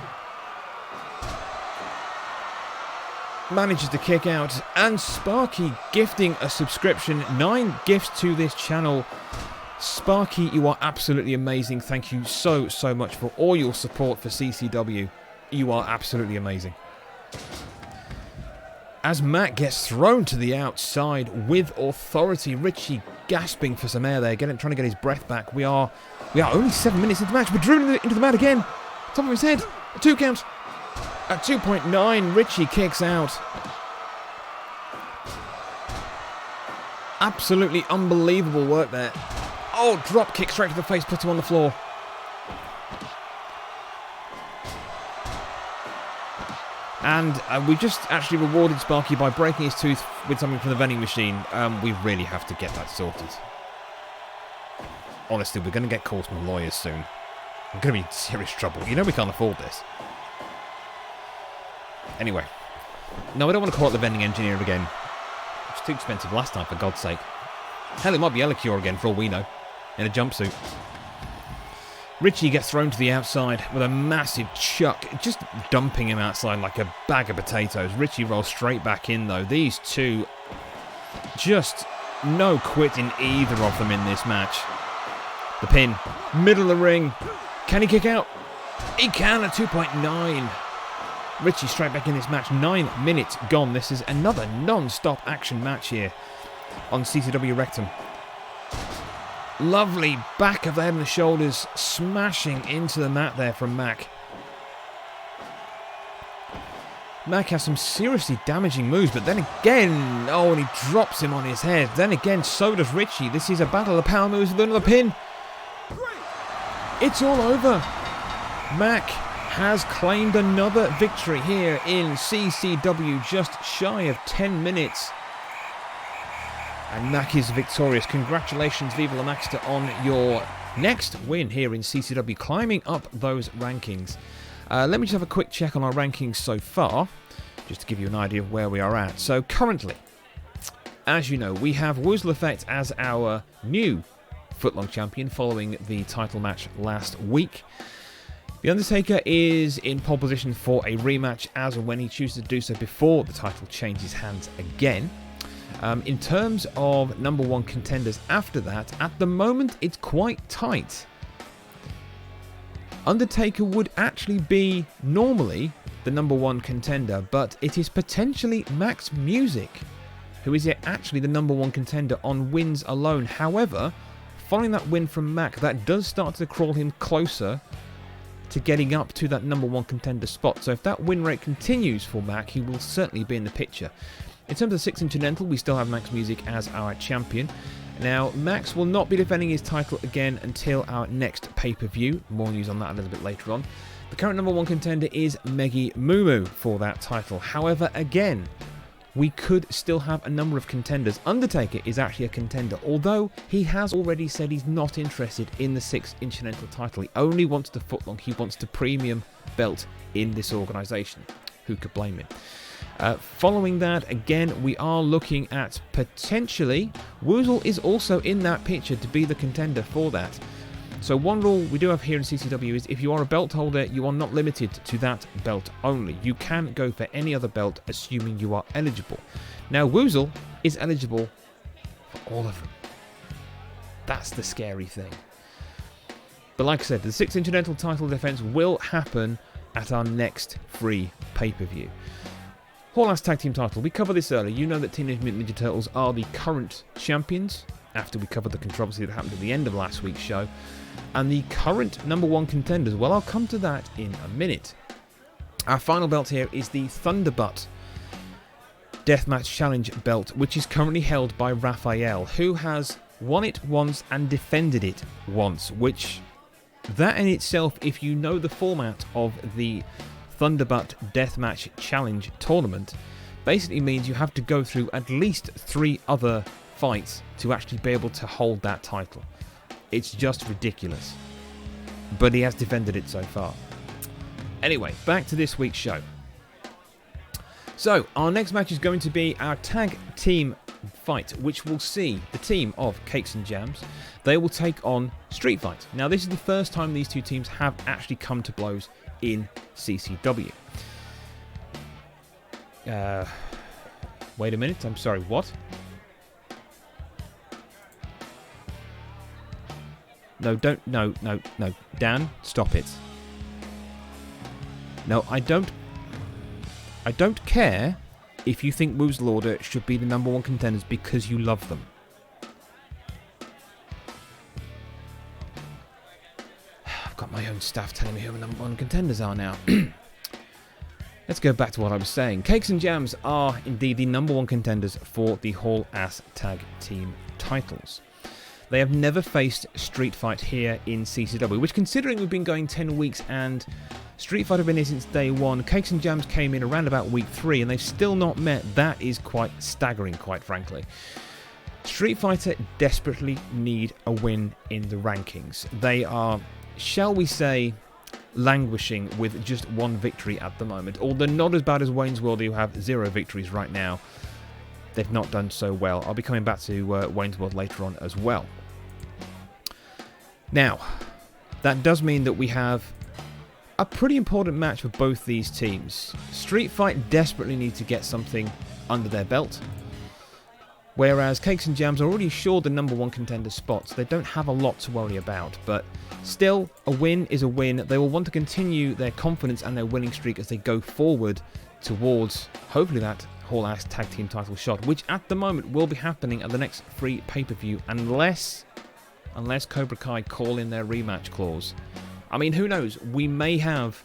Manages to kick out, and Sparky gifting a subscription. 9 gifts to this channel. Sparky, you are absolutely amazing. Thank you so much for all your support for CCW. You are absolutely amazing. as Mac gets thrown to the outside with authority. Richie gasping for some air there, trying to get his breath back. We are only 7 minutes into the match, but driven into the mat again. Top of his head. A 2 count. At 2.9, Richie kicks out. Absolutely unbelievable work there. Oh, drop kick straight to the face, puts him on the floor. And we just actually rewarded Sparky by breaking his tooth with something from the vending machine. We really have to get that sorted. Honestly, we're going to get calls from lawyers soon. We're going to be in serious trouble. You know we can't afford this. Anyway. No, I don't want to call it the vending engineer again. It was too expensive last time, for God's sake. Hell, it might be Elicure again, for all we know. In a jumpsuit. Richie gets thrown to the outside with a massive chuck, just dumping him outside like a bag of potatoes. Richie rolls straight back in, though. These two, just no quit in either of them in this match. The pin, middle of the ring. Can he kick out? He can at 2.9. Richie straight back in this match. 9 minutes gone. This is another non-stop action match here on CCW Rectum. Lovely back of the head and the shoulders, smashing into the mat there from Mac. Mac has some seriously damaging moves, but then again, oh, and he drops him on his head. Then again, so does Richie. This is a battle of power moves with another pin. It's all over. Mac has claimed another victory here in CCW, just shy of 10 minutes. And Mac is victorious. Congratulations, Viva La Maxter, on your next win here in CCW, climbing up those rankings. Let me just have a quick check on our rankings so far, just to give you an idea of where we are at. So currently, as you know, we have Woozle Effect as our new footlong champion following the title match last week. The Undertaker is in pole position for a rematch as and when he chooses to do so before the title changes hands again. In terms of #1 contenders after that, at the moment it's quite tight. Undertaker would actually be normally the #1 contender, but it is potentially Max Music who is actually the #1 contender on wins alone. However, following that win from Mac, that does start to crawl him closer to getting up to that #1 contender spot. So if that win rate continues for Mac, he will certainly be in the picture. In terms of 6 Continental, we still have Max Music as our champion. Now, Max will not be defending his title again until our next pay-per-view. More news on that a little bit later on. The current #1 contender is Megi Mumu for that title. However, again, we could still have a number of contenders. Undertaker is actually a contender, although he has already said he's not interested in the 6 Continental title. He only wants the footlong. He wants the premium belt in this organisation. Who could blame him? Following that, again, we are looking at potentially Woozle is also in that picture to be the contender for that. So one rule we do have here in CCW is if you are a belt holder, you are not limited to that belt only. You can go for any other belt, assuming you are eligible. Now, Woozle is eligible for all of them. That's the scary thing. But like I said, the 6 Continental title defense will happen at our next free pay-per-view. Hall House Tag Team title. We covered this earlier. You know that Teenage Mutant Ninja Turtles are the current champions after we covered the controversy that happened at the end of last week's show. And the current #1 contenders, well, I'll come to that in a minute. Our final belt here is the Thunderbutt Deathmatch Challenge belt, which is currently held by Raphael, who has won it once and defended it once, which that in itself, if you know the format of the Thunderbutt Deathmatch Challenge tournament, basically means you have to go through at least 3 other fights to actually be able to hold that title. It's just ridiculous. But he has defended it so far. Anyway, back to this week's show. So, our next match is going to be our tag team fight, which will see the team of Cakes and Jams. They will take on Street Fight. Now, this is the first time these two teams have actually come to blows in CCW. Wait a minute, I'm sorry, what? No, don't, no, Dan, stop it. No, I don't care if you think Wu's Lauder should be the #1 contenders because you love them. I've got my own staff telling me who the #1 contenders are now. Let's go back to what I was saying. Cakes and Jams are indeed the #1 contenders for the Hall Ass Tag Team titles. They have never faced Street Fight here in CCW, which, considering we've been going 10 weeks and Street Fight have been here since day 1, Cakes and Jams came in around about week 3 and they've still not met. That is quite staggering, quite frankly. Street Fighter desperately need a win in the rankings. They are, shall we say, languishing with just 1 victory at the moment. Although not as bad as Wayne's World, who have 0 victories right now. They've not done so well. I'll be coming back to Wayne's World later on as well. Now, that does mean that we have a pretty important match for both these teams. Street Fight desperately need to get something under their belt, whereas Cakes and Jams are already assured the #1 contender spots. They don't have a lot to worry about, but still, a win is a win. They will want to continue their confidence and their winning streak as they go forward towards, hopefully, that Hall Ass Tag Team title shot, which at the moment will be happening at the next free pay-per-view, unless Cobra Kai call in their rematch clause. I mean, who knows? We may have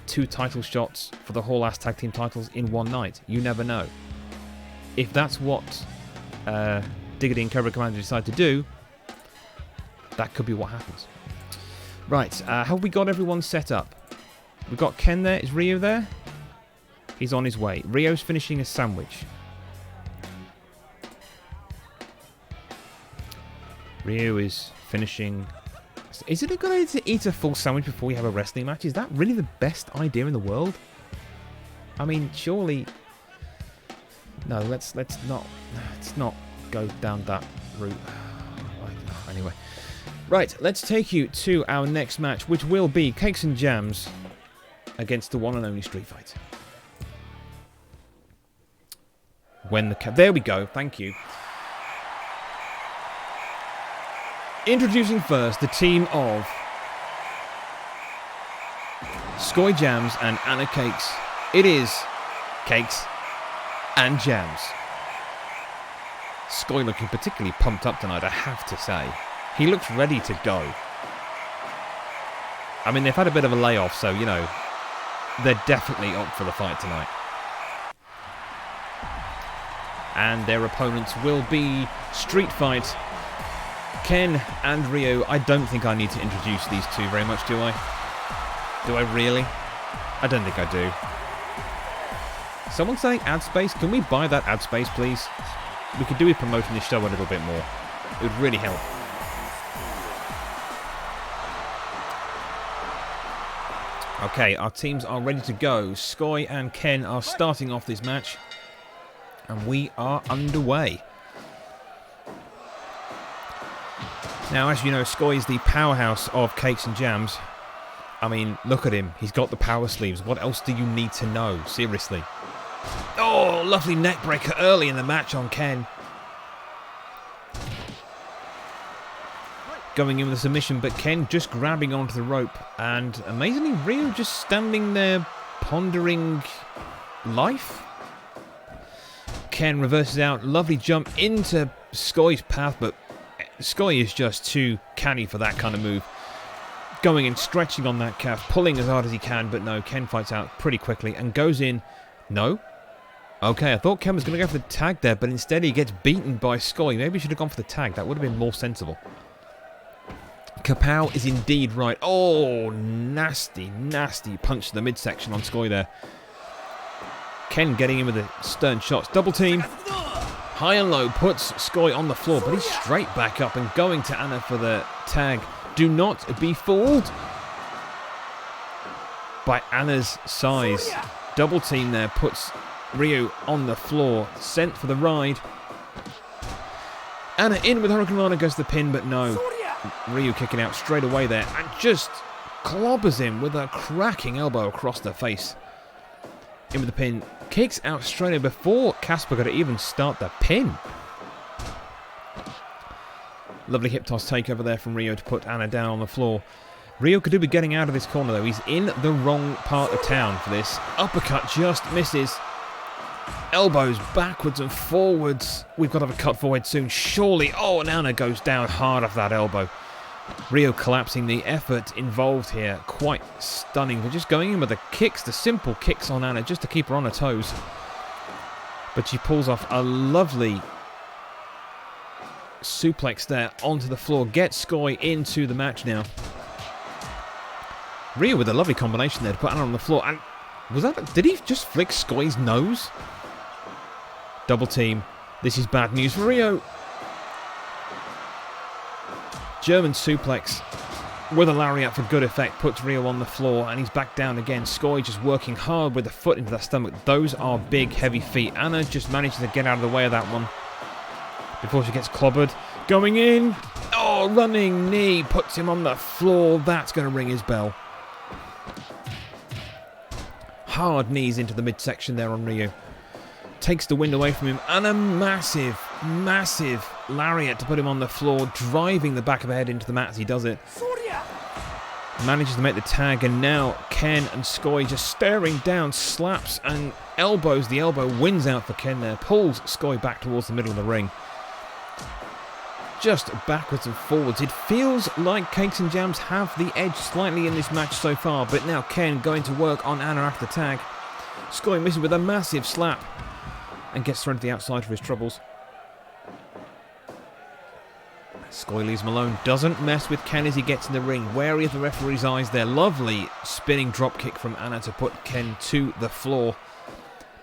2 title shots for the Hall Ass Tag Team titles in one night. You never know. If that's what Diggity and Cobra Commander decide to do, that could be what happens. Right, have we got everyone set up? We've got Ken there. Is Ryo there? He's on his way. Ryo's finishing a sandwich. Ryo is finishing... Is it a good idea to eat a full sandwich before you have a wrestling match? Is that really the best idea in the world? I mean, surely... No, let's not go down that route. Anyway. Right, let's take you to our next match, which will be Cakes and Jams against the one and only Street Fighter. There we go, thank you. Introducing first the team of Skoy Jams and Anna Cakes. It is Cakes and Jams. Skoy looking particularly pumped up tonight, I have to say. He looks ready to go. I mean, they've had a bit of a layoff, so, you know, they're definitely up for the fight tonight. And their opponents will be Street Fight, Ken and Ryo. I don't think I need to introduce these two very much, do I? Do I really? I don't think I do. Someone's saying ad space. Can we buy that ad space, please? We could do with promoting this show a little bit more. It would really help. Okay, our teams are ready to go. Skoy and Ken are starting off this match. And we are underway. Now, as you know, Skoy is the powerhouse of Cakes and Jams. I mean, look at him. He's got the power sleeves. What else do you need to know? Seriously. Oh, lovely neck breaker early in the match on Ken. Going in with a submission, but Ken just grabbing onto the rope. And amazingly, Ryo just standing there pondering life. Ken reverses out. Lovely jump into Skoy's path, but Skoy is just too canny for that kind of move. Going in, stretching on that calf, pulling as hard as he can, but no, Ken fights out pretty quickly and goes in. No? Okay, I thought Ken was going to go for the tag there, but instead he gets beaten by Skoy. Maybe he should have gone for the tag. That would have been more sensible. Kapow is indeed right. Oh, nasty, nasty punch to the midsection on Skoy there. Ken getting in with the stern shots. Double team. High and low puts Skoy on the floor, but he's straight back up and going to Anna for the tag. Do not be fooled by Anna's size. Double team there puts Ryo on the floor. Sent for the ride. Anna in with Hurricane Rana, goes to the pin, but no. Ryo kicking out straight away there and just clobbers him with a cracking elbow across the face. In with the pin. Kicks out straight away before Casper got to even start the pin. Lovely hip toss takeover there from Ryo to put Anna down on the floor. Ryo could do with getting out of this corner though. He's in the wrong part of town for this. Uppercut just misses. Elbows backwards and forwards. We've got to have a cut forward soon, surely. Oh, and Anna goes down hard off that elbow. Rio collapsing. The effort involved here, quite stunning. They're just going in with the kicks, the simple kicks on Anna, just to keep her on her toes. But she pulls off a lovely suplex there onto the floor. Gets Skoy into the match now. Rio with a lovely combination there to put Anna on the floor. And was that? Did he just flick Skoy's nose? Double team. This is bad news for Rio. German suplex with a lariat for good effect puts Rio on the floor, and he's back down again. Skoy just working hard with the foot into that stomach. Those are big, heavy feet. Anna just manages to get out of the way of that one before she gets clobbered. Going in. Oh, running knee puts him on the floor. That's going to ring his bell. Hard knees into the midsection there on Rio. Takes the wind away from him, and a massive, massive lariat to put him on the floor, driving the back of the head into the mat as he does it. Manages to make the tag, and now Ken and Skoy just staring down, slaps and elbows. The elbow wins out for Ken there, pulls Skoy back towards the middle of the ring. Just backwards and forwards. It feels like Cakes and Jams have the edge slightly in this match so far, but now Ken going to work on Anna after the tag. Skoy misses with a massive slap and gets thrown to the outside for his troubles. Skoy leaves him alone. Doesn't mess with Ken as he gets in the ring. Wary of the referee's eyes there. Lovely spinning drop kick from Anna to put Ken to the floor.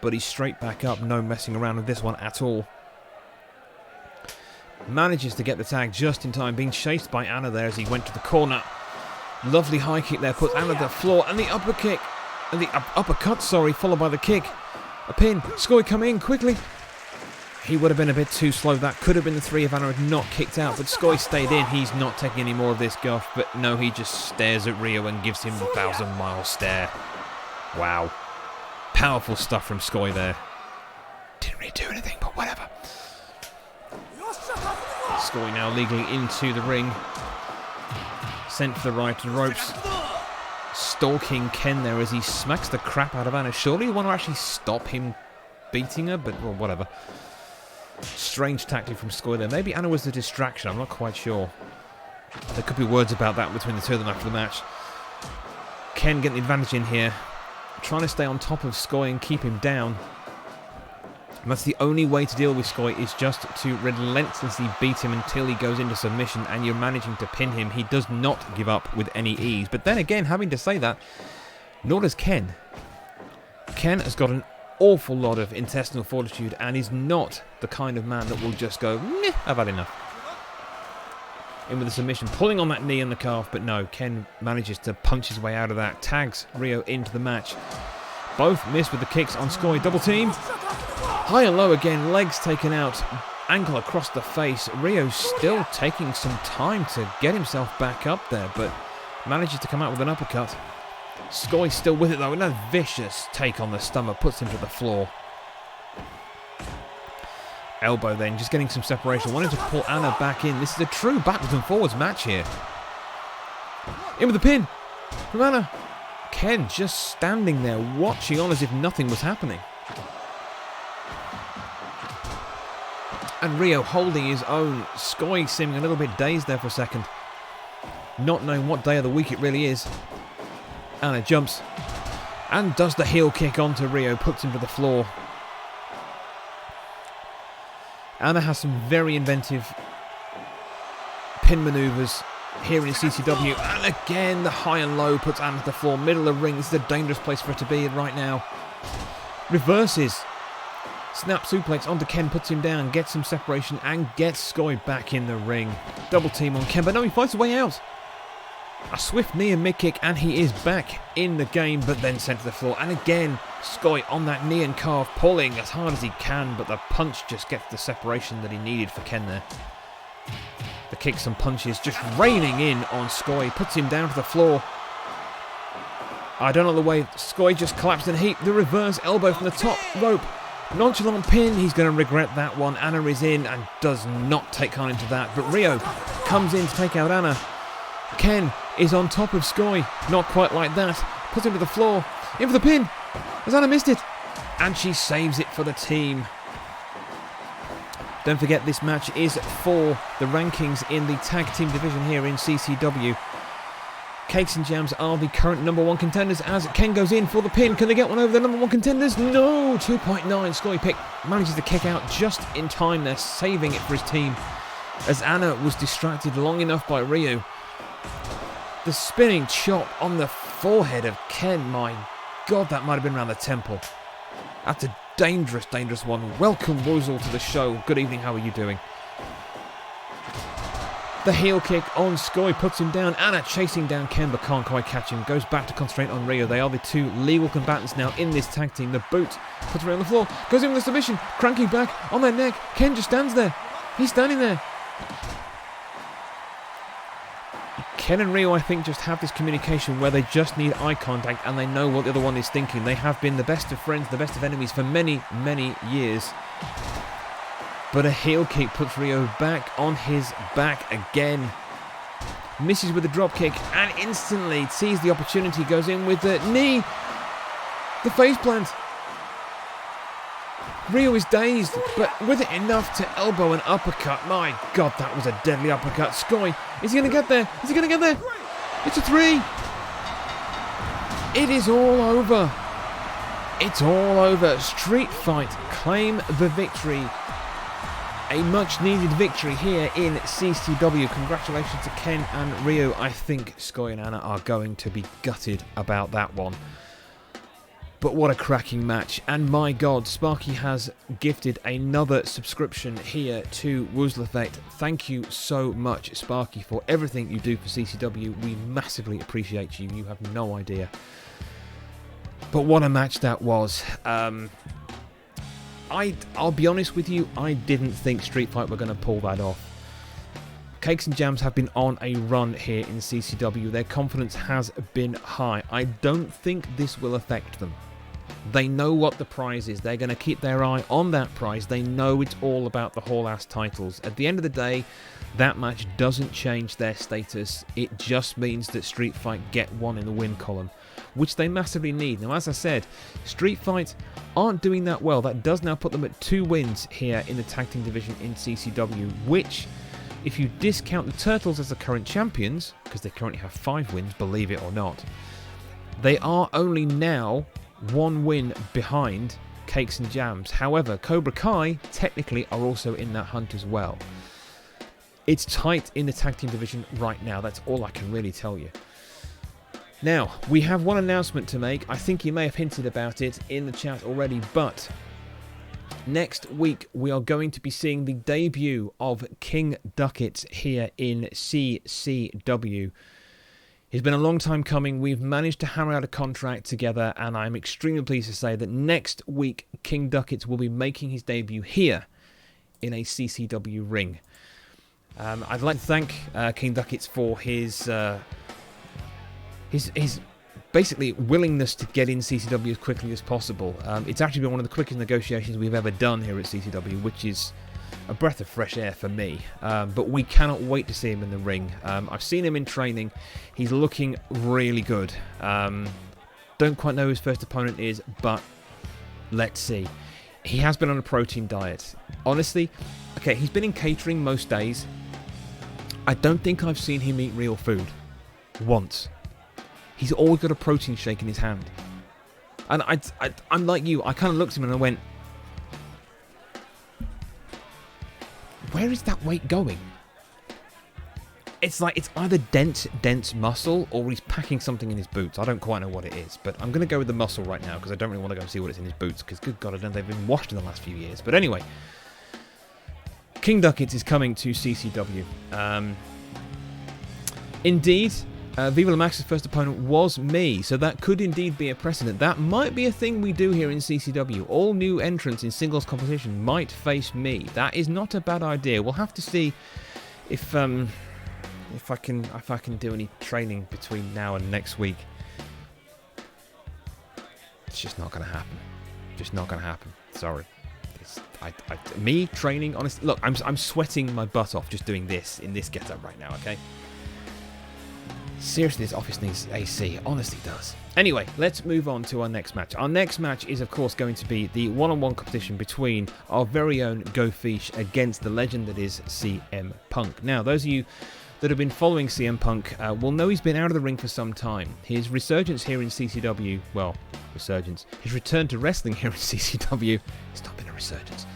But he's straight back up. No messing around with this one at all. Manages to get the tag just in time. Being chased by Anna there as he went to the corner. Lovely high kick there. Puts Anna to the floor. And the upper kick. And the uppercut, sorry. Followed by the kick. A pin. Skoy come in quickly. He would have been a bit too slow. That could have been the 3 if Anna had not kicked out. But Skoy stayed in. He's not taking any more of this guff. But no, he just stares at Rio and gives him the 1,000-mile stare. Wow. Powerful stuff from Skoy there. Didn't really do anything, but whatever. Skoy now legally into the ring. Sent for the right to the ropes. Stalking Ken there as he smacks the crap out of Anna. Surely you want to actually stop him beating her, but well, whatever. Strange tactic from Skoy there. Maybe Anna was the distraction, I'm not quite sure. There could be words about that between the two of them after the match. Ken getting the advantage in here. Trying to stay on top of Skoy and keep him down. And that's the only way to deal with Skoy, is just to relentlessly beat him until he goes into submission and you're managing to pin him. He does not give up with any ease. But then again, having to say that, nor does Ken. Ken has got an awful lot of intestinal fortitude and is not the kind of man that will just go, meh, I've had enough. In with the submission, pulling on that knee and the calf, but no, Ken manages to punch his way out of that, tags Rio into the match. Both miss with the kicks on Skoy, double team. High and low again, legs taken out, ankle across the face. Rio still taking some time to get himself back up there, but manages to come out with an uppercut. Skoy still with it though, and a vicious take on the stomach puts him to the floor. Elbow then, just getting some separation, wanting to pull Anna back in. This is a true backwards and forwards match here. In with the pin from Anna. Ken just standing there watching on as if nothing was happening. And Rio holding his own. Skoy seeming a little bit dazed there for a second, not knowing what day of the week it really is. Anna jumps and does the heel kick onto Rio, puts him to the floor. Anna has some very inventive pin maneuvers here in CCW. And again, the high and low puts Anna to the floor, middle of the ring. This is a dangerous place for her to be right now. Reverses. Snap suplex onto Ken, puts him down, gets some separation and gets Skoy back in the ring. Double team on Ken, but no, he fights his way out. A swift knee and mid kick and he is back in the game, but then sent to the floor. And again, Skoy on that knee and calf, pulling as hard as he can, but the punch just gets the separation that he needed for Ken there. The kicks and punches just raining in on Skoy, puts him down to the floor. I don't know the way, Skoy just collapsed in a heap. The reverse elbow from the top rope. Nonchalant pin, he's going to regret that one. Anna is in and does not take on into that, but Rio comes in to take out Anna. Ken is on top of Skoy, not quite like that. Puts him to the floor, in for the pin. Has Anna missed it? And she saves it for the team. Don't forget, this match is for the rankings in the tag team division here in CCW. Cakes and Jams are the current number 1 contenders as Ken goes in for the pin. Can they get one over the number 1 contenders? No! 2.9. Scully Pick manages to kick out just in time. They're saving it for his team as Anna was distracted long enough by Ryu. The spinning chop on the forehead of Ken. My God, that might have been around the temple. That's a dangerous, dangerous one. Welcome, Woozle, to the show. Good evening, how are you doing? The heel kick on Scully puts him down. Anna chasing down Ken but can't quite catch him. Goes back to concentrate on Rio. They are the 2 legal combatants now in this tag team. The boot puts Rio on the floor. Goes in with the submission. Cranking back on their neck. Ken just stands there. He's standing there. Ken and Rio, I think, just have this communication where they just need eye contact and they know what the other one is thinking. They have been the best of friends, the best of enemies for many, many years. But a heel kick puts Rio back on his back again. Misses with a drop kick and instantly sees the opportunity, goes in with the knee. The face plant. Rio is dazed, but with it enough to elbow an uppercut. My God, that was a deadly uppercut. Scully, is he going to get there? Is he going to get there? It's a 3. It is all over. It's all over. Street Fight claim the victory. A much-needed victory here in CCW. Congratulations to Ken and Rio. I think Scully and Anna are going to be gutted about that one. But what a cracking match. And my God, Sparky has gifted another subscription here to Woozle Effect. Thank you so much, Sparky, for everything you do for CCW. We massively appreciate you. You have no idea. But what a match that was. I'll be honest with you, I didn't think Street Fight were going to pull that off. Cakes and Jams have been on a run here in CCW. Their confidence has been high. I don't think this will affect them. They know what the prize is. They're going to keep their eye on that prize. They know it's all about the Hall-Ass titles. At the end of the day, that match doesn't change their status. It just means that Street Fight get one in the win column, which they massively need. Now, as I said, Street Fight aren't doing that well. That does now put them at 2 wins here in the tag team division in CCW, which, if you discount the Turtles as the current champions, because they currently have 5 wins, believe it or not, they are only now 1 win behind Cakes and Jams. However, Cobra Kai technically are also in that hunt as well. It's tight in the tag team division right now. That's all I can really tell you. Now, we have one announcement to make. I think you may have hinted about it in the chat already, but next week we are going to be seeing the debut of King Duckett here in CCW. It's been a long time coming. We've managed to hammer out a contract together, and I'm extremely pleased to say that next week King Duckett will be making his debut here in a CCW ring. I'd like to thank King Duckett for his basically willingness to get in CCW as quickly as possible. It's actually been one of the quickest negotiations we've ever done here at CCW, which is a breath of fresh air for me. But we cannot wait to see him in the ring. I've seen him in training. He's looking really good. Don't quite know who his first opponent is, but let's see. He has been on a protein diet. Honestly, okay, he's been in catering most days. I don't think I've seen him eat real food once. He's always got a protein shake in his hand. And I'm like you, I kind of looked at him and I went, where is that weight going? It's like it's either dense muscle or he's packing something in his boots. I don't quite know what it is, but I'm going to go with the muscle right now because I don't really want to go and see what it's in his boots because, good God, I don't know they've been washed in the last few years. But anyway, King Duckett is coming to CCW. Indeed, Viva La Max's first opponent was me, so that could indeed be a precedent. That might be a thing we do here in CCW. All new entrants in singles competition might face me. That is not a bad idea. We'll have to see if I can do any training between now and next week. It's just not going to happen. Just not going to happen. Sorry. Me training, honestly, look, I'm sweating my butt off just doing this in this getup right now. Okay. Seriously, this office needs AC. Honestly does. Anyway, let's move on to our next match. Our next match is, of course, going to be the one-on-one competition between our very own Go Fish against the legend that is CM Punk. Now, those of you that have been following CM Punk will know he's been out of the ring for some time. His resurgence here in CCW, well, resurgence, his return to wrestling here in CCW, it's not been a resurgence,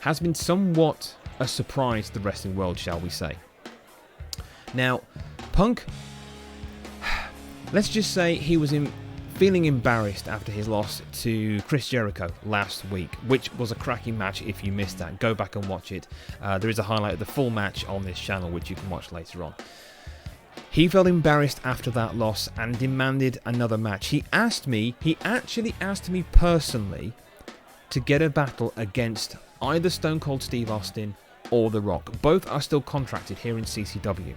has been somewhat a surprise to the wrestling world, shall we say. Now, Punk, let's just say he was feeling embarrassed after his loss to Chris Jericho last week, which was a cracking match. If you missed that, go back and watch it. There is a highlight of the full match on this channel, which you can watch later on. He felt embarrassed after that loss and demanded another match. He actually asked me personally to get a battle against either Stone Cold Steve Austin or The Rock. Both are still contracted here in CCW.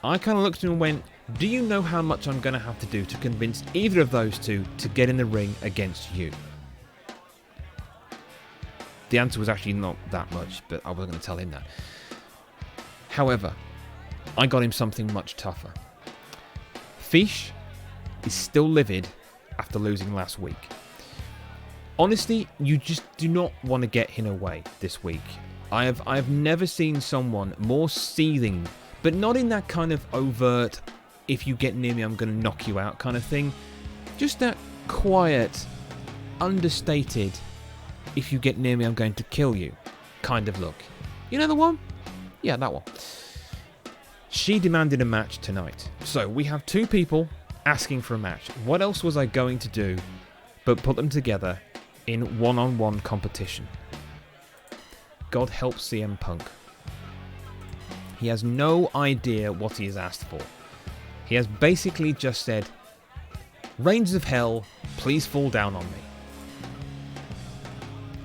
I kind of looked at him and went, do you know how much I'm going to have to do to convince either of those two to get in the ring against you? The answer was actually not that much, but I wasn't going to tell him that. However, I got him something much tougher. Fish is still livid after losing last week. Honestly, you just do not want to get him away this week. I have never seen someone more seething, but not in that kind of overt, if you get near me, I'm going to knock you out kind of thing. Just that quiet, understated, if you get near me, I'm going to kill you kind of look. You know the one? Yeah, that one. She demanded a match tonight. So we have two people asking for a match. What else was I going to do but put them together in one-on-one competition? God help CM Punk. He has no idea what he has asked for. He has basically just said, Reigns of Hell, please fall down on me.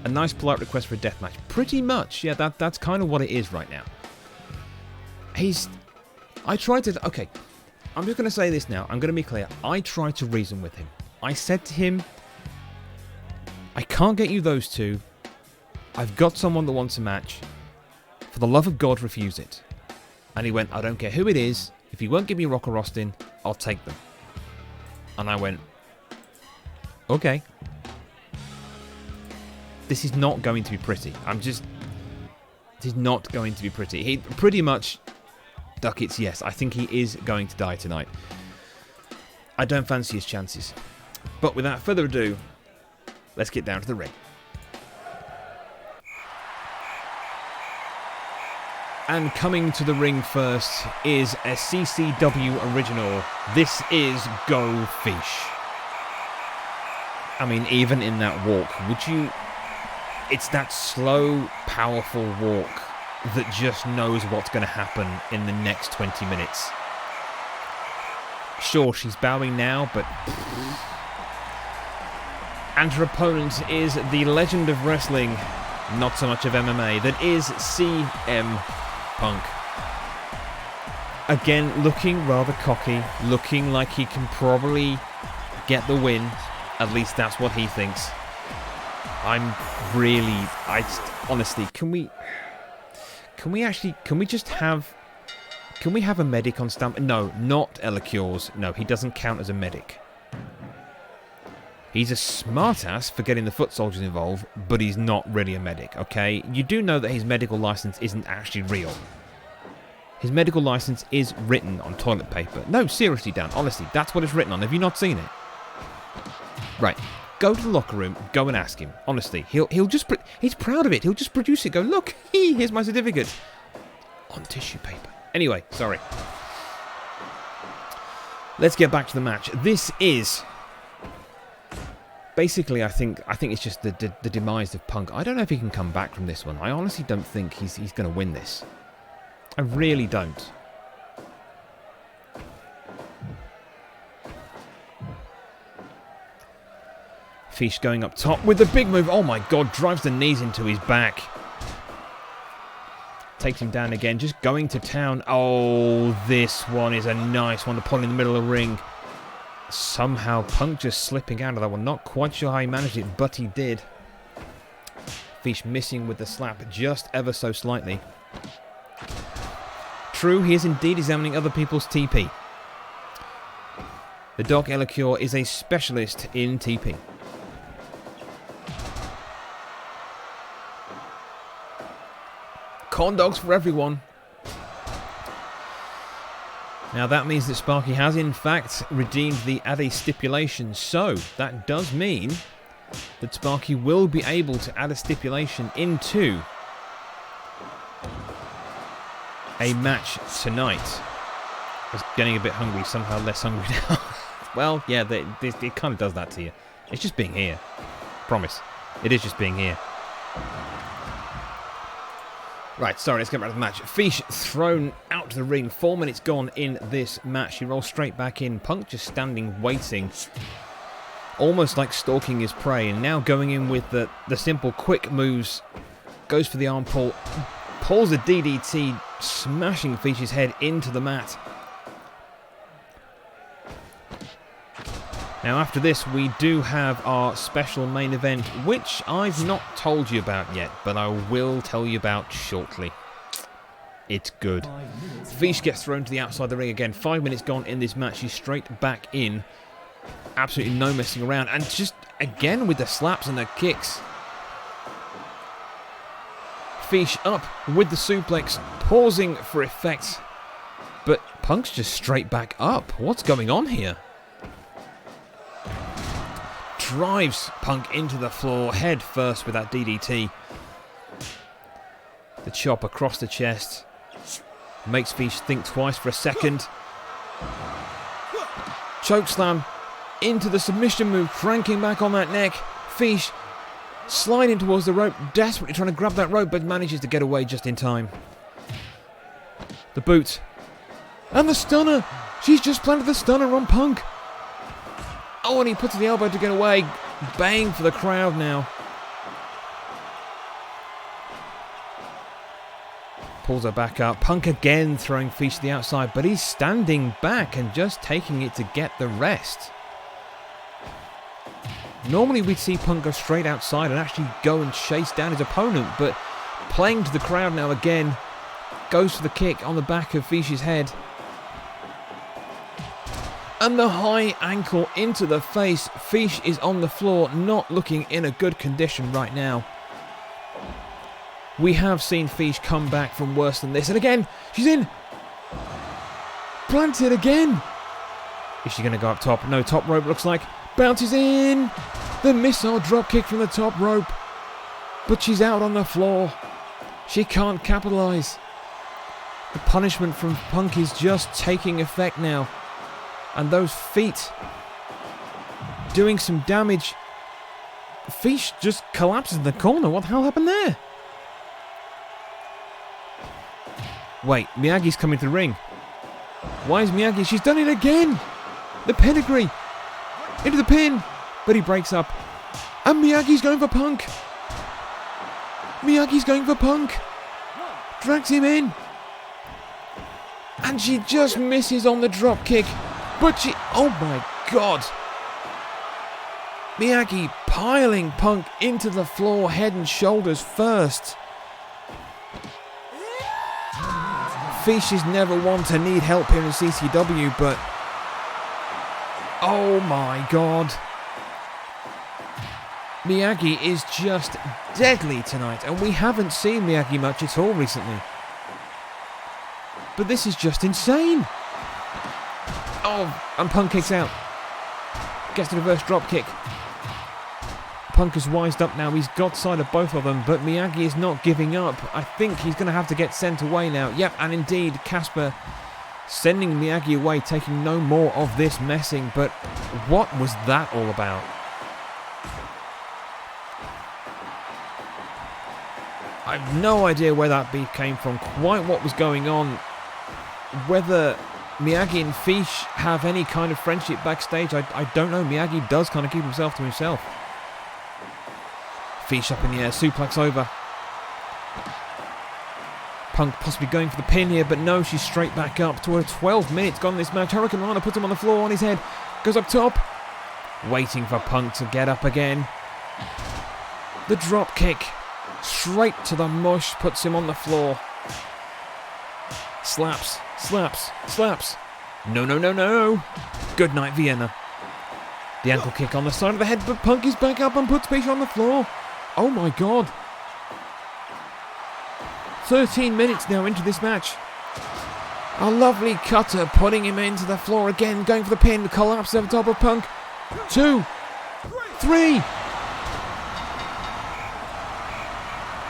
A nice polite request for a death match. Pretty much, yeah, that's kind of what it is right now. I tried to, okay, I'm just going to say this now. I'm going to be clear. I tried to reason with him. I said to him, I can't get you those two. I've got someone that wants a match. For the love of God, refuse it. And he went, I don't care who it is. If you won't give me Rock or Austin, I'll take them. And I went, okay. This is not going to be pretty. It is not going to be pretty. He pretty much, Duckett's yes. I think he is going to die tonight. I don't fancy his chances. But without further ado, let's get down to the ring. And coming to the ring first is a CCW original. This is Go Fish. I mean, even in that walk, it's that slow, powerful walk that just knows what's going to happen in the next 20 minutes. Sure, she's bowing now, but... And her opponent is the legend of wrestling, not so much of MMA, that is CM Punk. Again, looking rather cocky, looking like he can probably get the win. At least that's what he thinks. Honestly, can we have a medic on stamp? No, not Elacures. No, he doesn't count as a medic. He's a smartass for getting the foot soldiers involved, but he's not really a medic, okay? You do know that his medical license isn't actually real. His medical license is written on toilet paper. No, seriously, Dan, honestly, that's what it's written on. Have you not seen it? Right, go to the locker room, go and ask him. Honestly, he'll just... He's proud of it. He'll just produce it. Go, look, here's my certificate. On tissue paper. Anyway, sorry. Let's get back to the match. This is... Basically, I think it's just the demise of Punk. I don't know if he can come back from this one. I honestly don't think he's going to win this. I really don't. Fish going up top with the big move. Oh my God, drives the knees into his back. Takes him down again, just going to town. Oh, this one is a nice one to pull in the middle of the ring. Somehow Punk just slipping out of that one. Not quite sure how he managed it, but he did. Fish missing with the slap just ever so slightly. true, he is indeed examining other people's TP. The Doc Elicure is a specialist in TP. Corn dogs for everyone. Now that means that Sparky has in fact redeemed the add a stipulation. So that does mean that Sparky will be able to add a stipulation into a match tonight. I was getting a bit hungry, somehow less hungry now. Well, yeah, it kind of does that to you. It's just being here. Promise. It is just being here. Right, sorry, let's get back to the match. Fish thrown out to the ring. 4 minutes gone in this match. He rolls straight back in. Punk just standing, waiting. Almost like stalking his prey. And now going in with the simple, quick moves. Goes for the arm pull. Pulls a DDT, smashing Fish's head into the mat. Now after this, we do have our special main event, which I've not told you about yet, but I will tell you about shortly. It's good. Fish gets thrown to the outside of the ring again. 5 minutes gone in this match. He's straight back in. Absolutely no messing around. And just, again, with the slaps and the kicks. Fish up with the suplex, pausing for effect. But Punk's just straight back up. What's going on here? Drives Punk into the floor, head first with that DDT. The chop across the chest. Makes Fish think twice for a second. Chokeslam into the submission move, cranking back on that neck. Fish sliding towards the rope, desperately trying to grab that rope, but manages to get away just in time. The boot. And the stunner! She's just planted the stunner on Punk. Oh, and he puts the elbow to get away. Bang for the crowd now. Pulls her back up. Punk again throwing Fish to the outside, but he's standing back and just taking it to get the rest. Normally we'd see Punk go straight outside and actually go and chase down his opponent, but playing to the crowd now again. Goes for the kick on the back of Fish's head. And the high ankle into the face. Fish is on the floor, not looking in a good condition right now. We have seen Fish come back from worse than this. And again, she's in. Planted again. Is she going to go up top? No, top rope looks like. Bounces in. The missile drop kick from the top rope. But she's out on the floor. She can't capitalise. The punishment from Punk is just taking effect now. And those feet doing some damage. Fish just collapses in the corner. What the hell happened there? Wait, Miyagi's coming to the ring. Why is Miyagi? She's done it again. The pedigree. Into the pin. But he breaks up. And Miyagi's going for Punk. Miyagi's going for Punk. Drags him in. And she just misses on the drop kick. But she... Oh my god. Miyagi piling Punk into the floor, head and shoulders first. Fish is never one to need help here in CCW, but... Oh my god. Miyagi is just deadly tonight, and we haven't seen Miyagi much at all recently. But this is just insane. Oh, and Punk kicks out. Gets the reverse drop kick. Punk is wised up now. He's got sight of both of them, but Miyagi is not giving up. I think he's going to have to get sent away now. Yep, and indeed, Casper sending Miyagi away, taking no more of this messing. But what was that all about? I have no idea where that beef came from, quite what was going on. Whether Miyagi and Fish have any kind of friendship backstage, I don't know. Miyagi does kind of keep himself to himself. Fish up in the air, suplex over. Punk possibly going for the pin here, but no, she's straight back up. To 12 minutes gone in this match. Hurricane Rana puts him on the floor on his head. Goes up top. Waiting for Punk to get up again. The drop kick. Straight to the mush, puts him on the floor. Slaps, slaps, slaps. No, no, no, no. Good night, Vienna. The ankle kick on the side of the head, but Punk is back up and puts Fish on the floor. Oh my god. 13 minutes now into this match. A lovely cutter putting him into the floor again, going for the pin, collapse over top of Punk. 2, 3.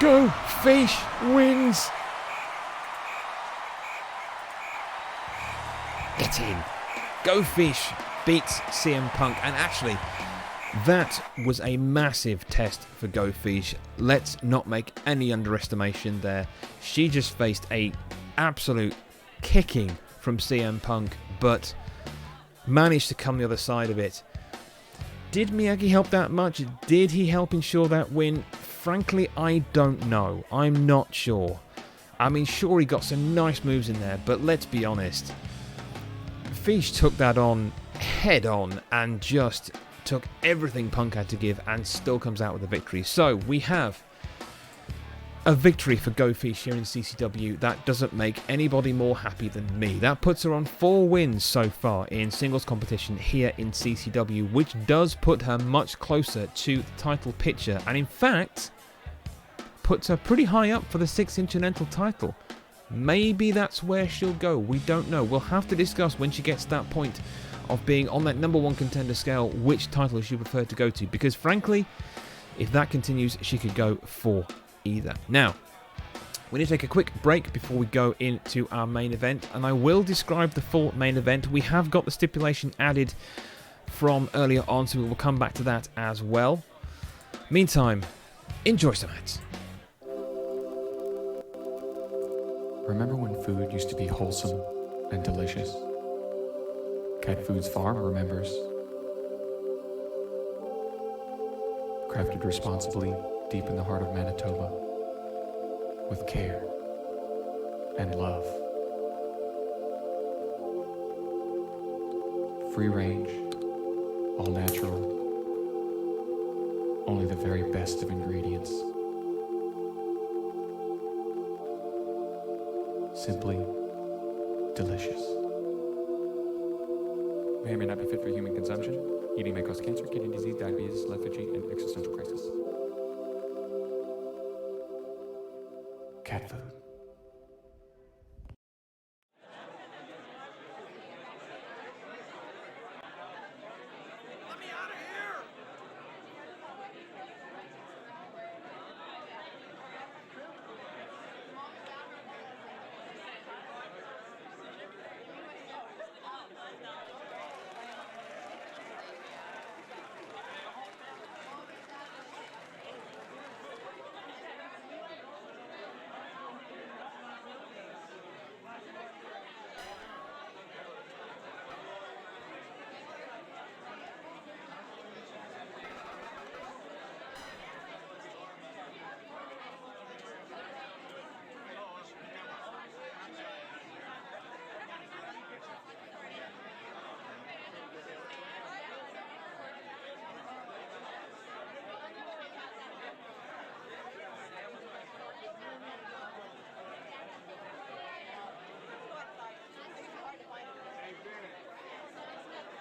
Go Fish wins. Get in. Go Fish beats CM Punk, and actually that was a massive test for Go Fish. Let's not make any underestimation there. She just faced a absolute kicking from CM Punk, but managed to come the other side of it. Did Miyagi help that much? Did he help ensure that win? Frankly, I don't know. I'm not sure. I mean, sure, he got some nice moves in there, but let's be honest. Fish took that on head on and just took everything Punk had to give and still comes out with a victory. So we have a victory for Go Fish here in CCW. That doesn't make anybody more happy than me. That puts her on 4 wins so far in singles competition here in CCW, which does put her much closer to the title picture, and in fact puts her pretty high up for the 6th Intercontinental title. Maybe that's where she'll go. We don't know. We'll have to discuss when she gets to that point of being on that number 1 contender scale which title she preferred to go to, because frankly, if that continues, she could go for either. Now, we need to take a quick break before we go into our main event, and I will describe the full main event. We have got the stipulation added from earlier on, so we will come back to that as well. Meantime, enjoy some ads. Remember when food used to be wholesome and delicious? CatFood's farm remembers. Crafted responsibly deep in the heart of Manitoba, with care and love. Free range, all natural, only the very best of ingredients. Simply delicious. May or may not be fit for human consumption. Eating may cause cancer, kidney disease, diabetes, lethargy, and existential crisis. Cat food. Let me out of here!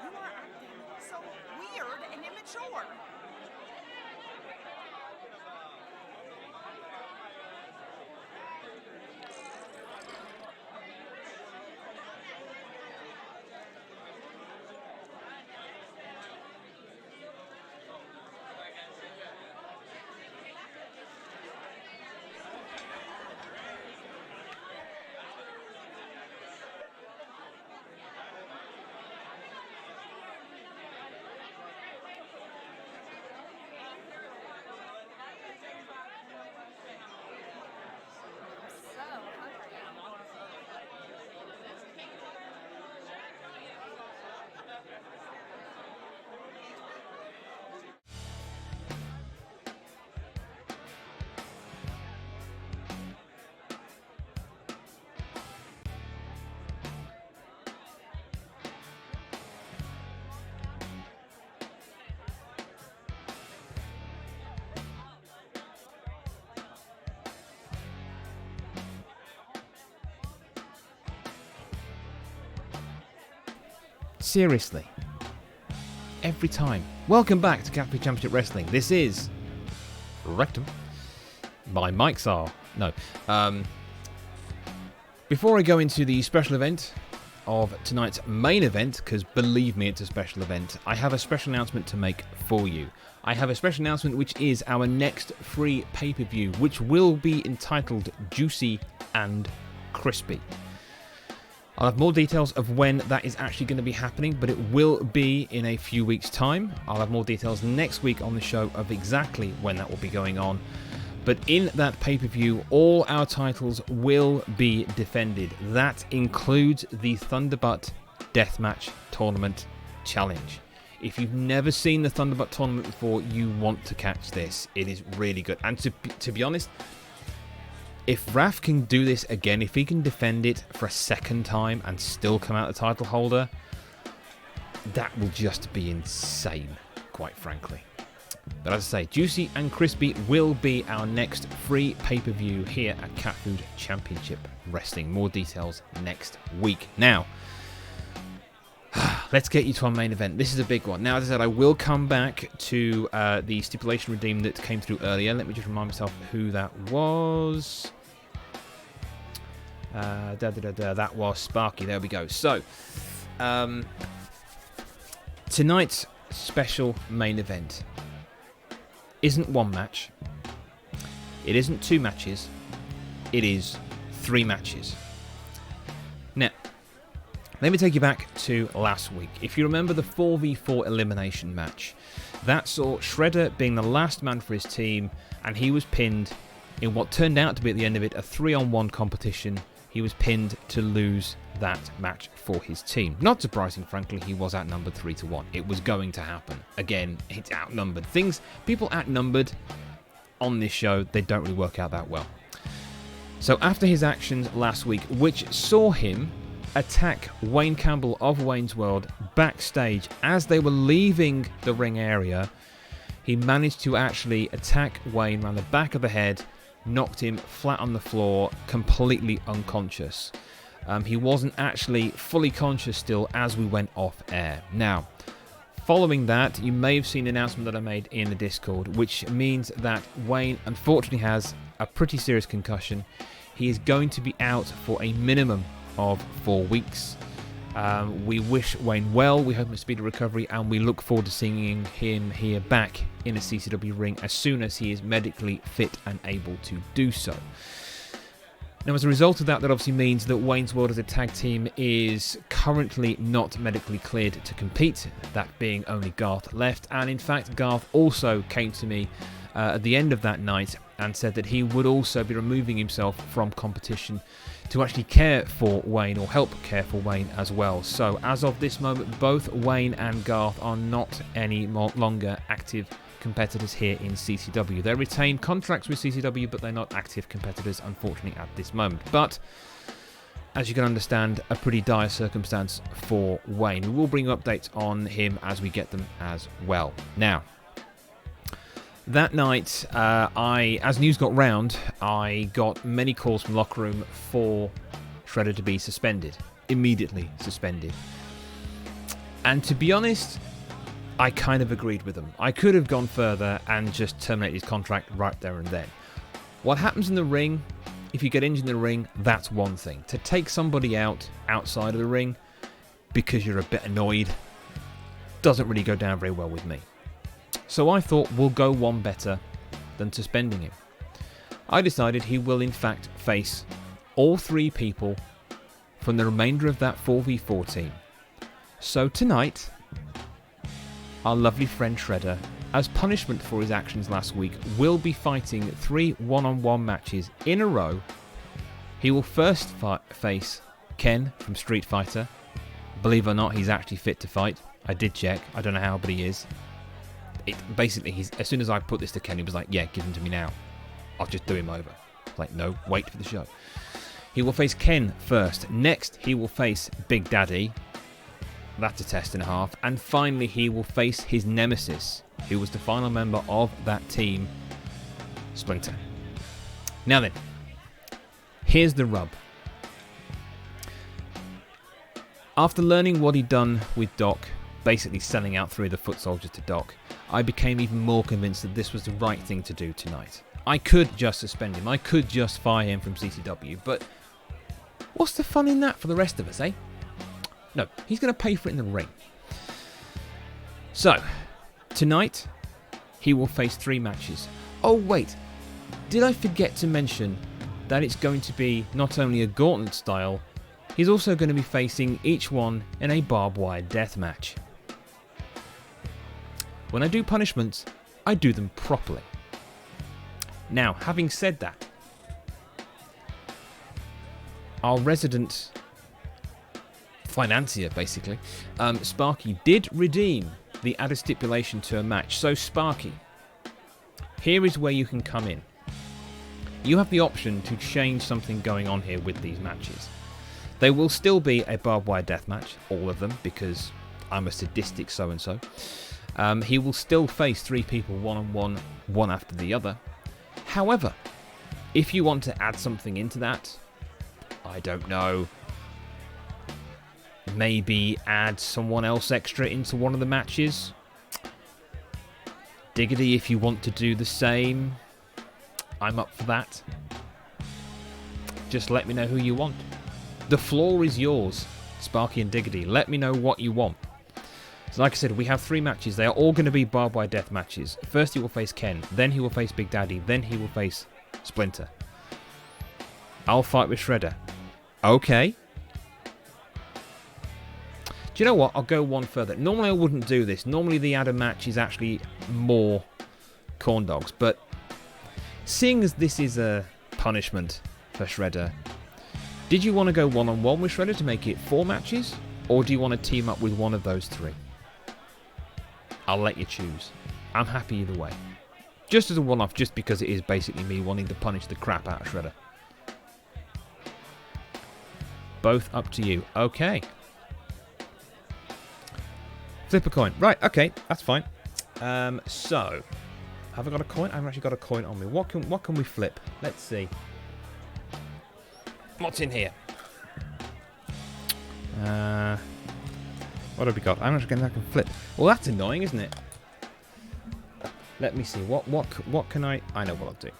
You are acting so weird and immature. Seriously. Every time. Welcome back to CatFood Championship Wrestling. This is Rectum by Mike Saar. No. Before I go into the special event of tonight's main event, because believe me, it's a special event, I have a special announcement to make for you. I have a special announcement which is our next free pay-per-view, which will be entitled Juicy and Crispy. I'll have more details of when that is actually going to be happening, but it will be in a few weeks' time. I'll have more details next week on the show of exactly when that will be going on. But in that pay-per-view, all our titles will be defended. That includes the Thunderbutt Deathmatch Tournament Challenge. If you've never seen the Thunderbutt Tournament before, you want to catch this. It is really good. And to be honest, if Raf can do this again, if he can defend it for a second time and still come out the title holder, that will just be insane, quite frankly. But as I say, Juicy and Crispy will be our next free pay-per-view here at CatFood Championship Wrestling. More details next week. Now, let's get you to our main event. This is a big one. Now, as I said, I will come back to the stipulation redeem that came through earlier. Let me just remind myself who that was. That was Sparky. There we go. So, tonight's special main event isn't one match. It isn't two matches. It is three matches. Now, let me take you back to last week. If you remember the 4v4 elimination match, that saw Shredder being the last man for his team, and he was pinned in what turned out to be at the end of it a 3-on-1 competition. He was pinned to lose that match for his team. Not surprising, frankly, he was outnumbered 3-1. It was going to happen. Again, it's outnumbered. People outnumbered on this show, they don't really work out that well. So after his actions last week, which saw him attack Wayne Campbell of Wayne's World backstage as they were leaving the ring area, he managed to actually attack Wayne around the back of the head, knocked him flat on the floor, completely unconscious. He wasn't actually fully conscious still as we went off air. Now, following that, you may have seen the announcement that I made in the Discord, which means that Wayne unfortunately has a pretty serious concussion. He is going to be out for a minimum of 4 weeks. We wish Wayne well, we hope a speedy recovery, and we look forward to seeing him here back in a CCW ring as soon as he is medically fit and able to do so. Now, as a result of that obviously means that Wayne's World as a tag team is currently not medically cleared to compete, that being only Garth left, and in fact Garth also came to me at the end of that night and said that he would also be removing himself from competition to actually care for Wayne, or help care for Wayne as well. So as of this moment, both Wayne and Garth are not any longer active competitors here in CCW. They retain contracts with CCW, but they're not active competitors, unfortunately, at this moment. But as you can understand, a pretty dire circumstance for Wayne. We will bring updates on him as we get them as well. Now, that night, as news got round, I got many calls from the locker room for Shredder to be suspended, immediately suspended. And to be honest, I kind of agreed with them. I could have gone further and just terminated his contract right there and then. What happens in the ring, if you get injured in the ring, that's one thing. To take somebody out outside of the ring because you're a bit annoyed doesn't really go down very well with me. So I thought we'll go one better than suspending him. I decided he will in fact face all three people from the remainder of that 4v4 team. So tonight, our lovely friend Shredder, as punishment for his actions last week, will be fighting 3 one-on-one matches in a row. He will first face Ken from Street Fighter. Believe it or not, he's actually fit to fight. I did check. I don't know how, but he is. Basically, as soon as I put this to Ken, he was like, yeah, give him to me now. I'll just do him over. Like, no, wait for the show. He will face Ken first. Next, he will face Big Daddy. That's a test and a half. And finally, he will face his nemesis, who was the final member of that team, Splinter. Now then, here's the rub. After learning what he'd done with Doc, basically selling out 3 of the foot soldiers to Doc, I became even more convinced that this was the right thing to do tonight. I could just suspend him, I could just fire him from CCW, but what's the fun in that for the rest of us, eh? No, he's going to pay for it in the ring. So, tonight, he will face 3 matches. Oh wait, did I forget to mention that it's going to be not only a gauntlet style, he's also going to be facing each one in a barbed wire death match. When I do punishments, I do them properly. Now, having said that, our resident financier, basically, Sparky, did redeem the added stipulation to a match. So, Sparky, here is where you can come in. You have the option to change something going on here with these matches. They will still be a barbed wire death match, all of them, because I'm a sadistic so-and-so. He will still face 3 people one-on-one, one after the other. However, if you want to add something into that, I don't know, maybe add someone else extra into one of the matches. Diggity, if you want to do the same, I'm up for that. Just let me know who you want. The floor is yours, Sparky and Diggity. Let me know what you want. So like I said, we have 3 matches. They are all going to be barbed wire death matches. First he will face Ken, then he will face Big Daddy, then he will face Splinter. I'll fight with Shredder. Okay. Do you know what? I'll go one further. Normally I wouldn't do this. Normally the adder match is actually more corn dogs. But seeing as this is a punishment for Shredder, did you want to go one-on-one with Shredder to make it 4 matches? Or do you want to team up with one of those 3? I'll let you choose. I'm happy either way. Just as a one-off, just because it is basically me wanting to punish the crap out of Shredder. Both up to you. Okay. Flip a coin. Right, okay, that's fine. So, have I got a coin? I haven't actually got a coin on me. What can we flip? Let's see. What's in here? What have we got? I'm not going to flip. Well, that's annoying, isn't it? Let me see. What can I know what I'll do.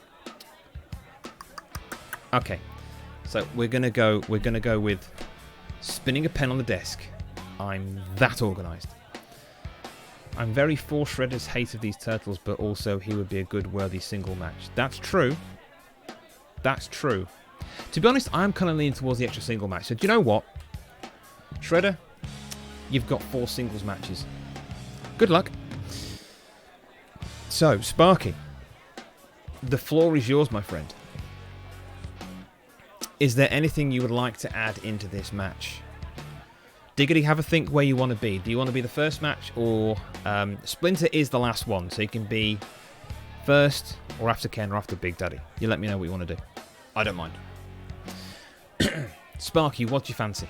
Okay. So we're gonna go with spinning a pen on the desk. I'm that organised. I'm very for Shredder's hate of these turtles, but also he would be a good worthy single match. That's true. That's true. To be honest, I'm kind of leaning towards the extra single match. So do you know what? Shredder, you've got 4 singles matches. Good luck. So, Sparky, the floor is yours, my friend. Is there anything you would like to add into this match? Diggity, have a think where you want to be. Do you want to be the first match, or Splinter is the last one, so you can be first or after Ken or after Big Daddy. You let me know what you want to do. I don't mind. Sparky, what do you fancy?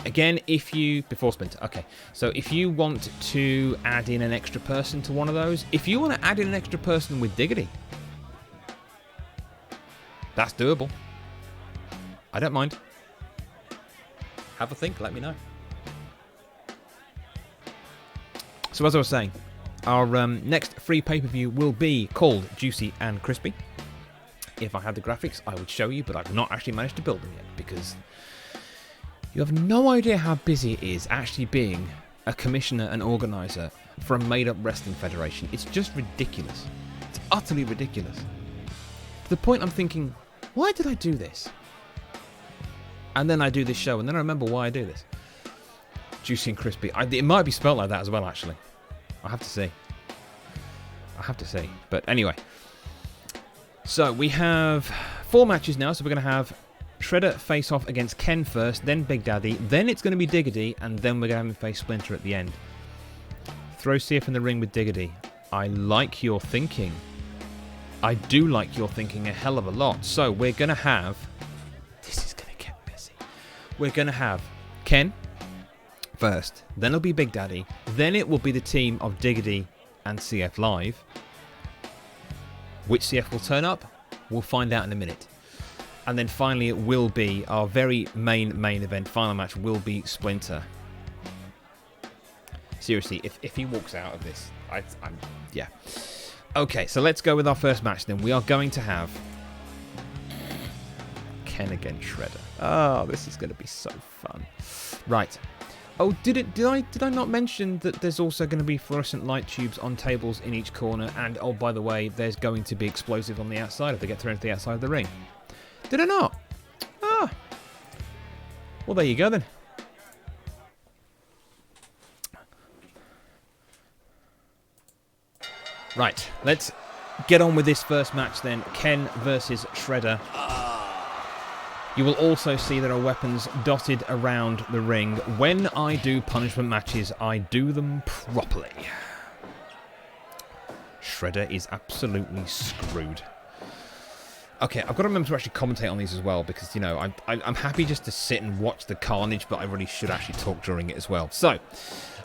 Again, before Splinter, okay. So if you want to add in an extra person to one of those, if you want to add in an extra person with Diggity, that's doable. I don't mind. Have a think, let me know. So as I was saying, our next free pay-per-view will be called Juicy and Crispy. If I had the graphics, I would show you, but I've not actually managed to build them yet, because you have no idea how busy it is actually being a commissioner and organiser for a made-up wrestling federation. It's just ridiculous. It's utterly ridiculous. To the point I'm thinking, why did I do this? And then I do this show, and then I remember why I do this. Juicy and Crispy. It might be spelt like that as well, actually. I have to see. But anyway. So we have 4 matches now, so we're going to have Shredder face off against Ken first, then Big Daddy, then it's going to be Diggity, and then we're going to have him face Splinter at the end. Throw CF in the ring with Diggity. I like your thinking. I do like your thinking a hell of a lot. So we're going to have... This is going to get messy. We're going to have Ken first, then it'll be Big Daddy, then it will be the team of Diggity and CF Live. Which CF will turn up? We'll find out in a minute. And then finally it will be our very main event. Final match will be Splinter. Seriously, if he walks out of this, I'm yeah. Okay, so let's go with our first match then. We are going to have Ken against Shredder. Oh, this is going to be so fun. Right. Oh, did I not mention that there's also going to be fluorescent light tubes on tables in each corner? And oh, by the way, there's going to be explosives on the outside if they get thrown to the outside of the ring. Did I not? Ah. Well, there you go then. Right, let's get on with this first match then. Ken versus Shredder. You will also see there are weapons dotted around the ring. When I do punishment matches, I do them properly. Shredder is absolutely screwed. Okay, I've got to remember to actually commentate on these as well, because, you know, I'm happy just to sit and watch the carnage, but I really should actually talk during it as well. So,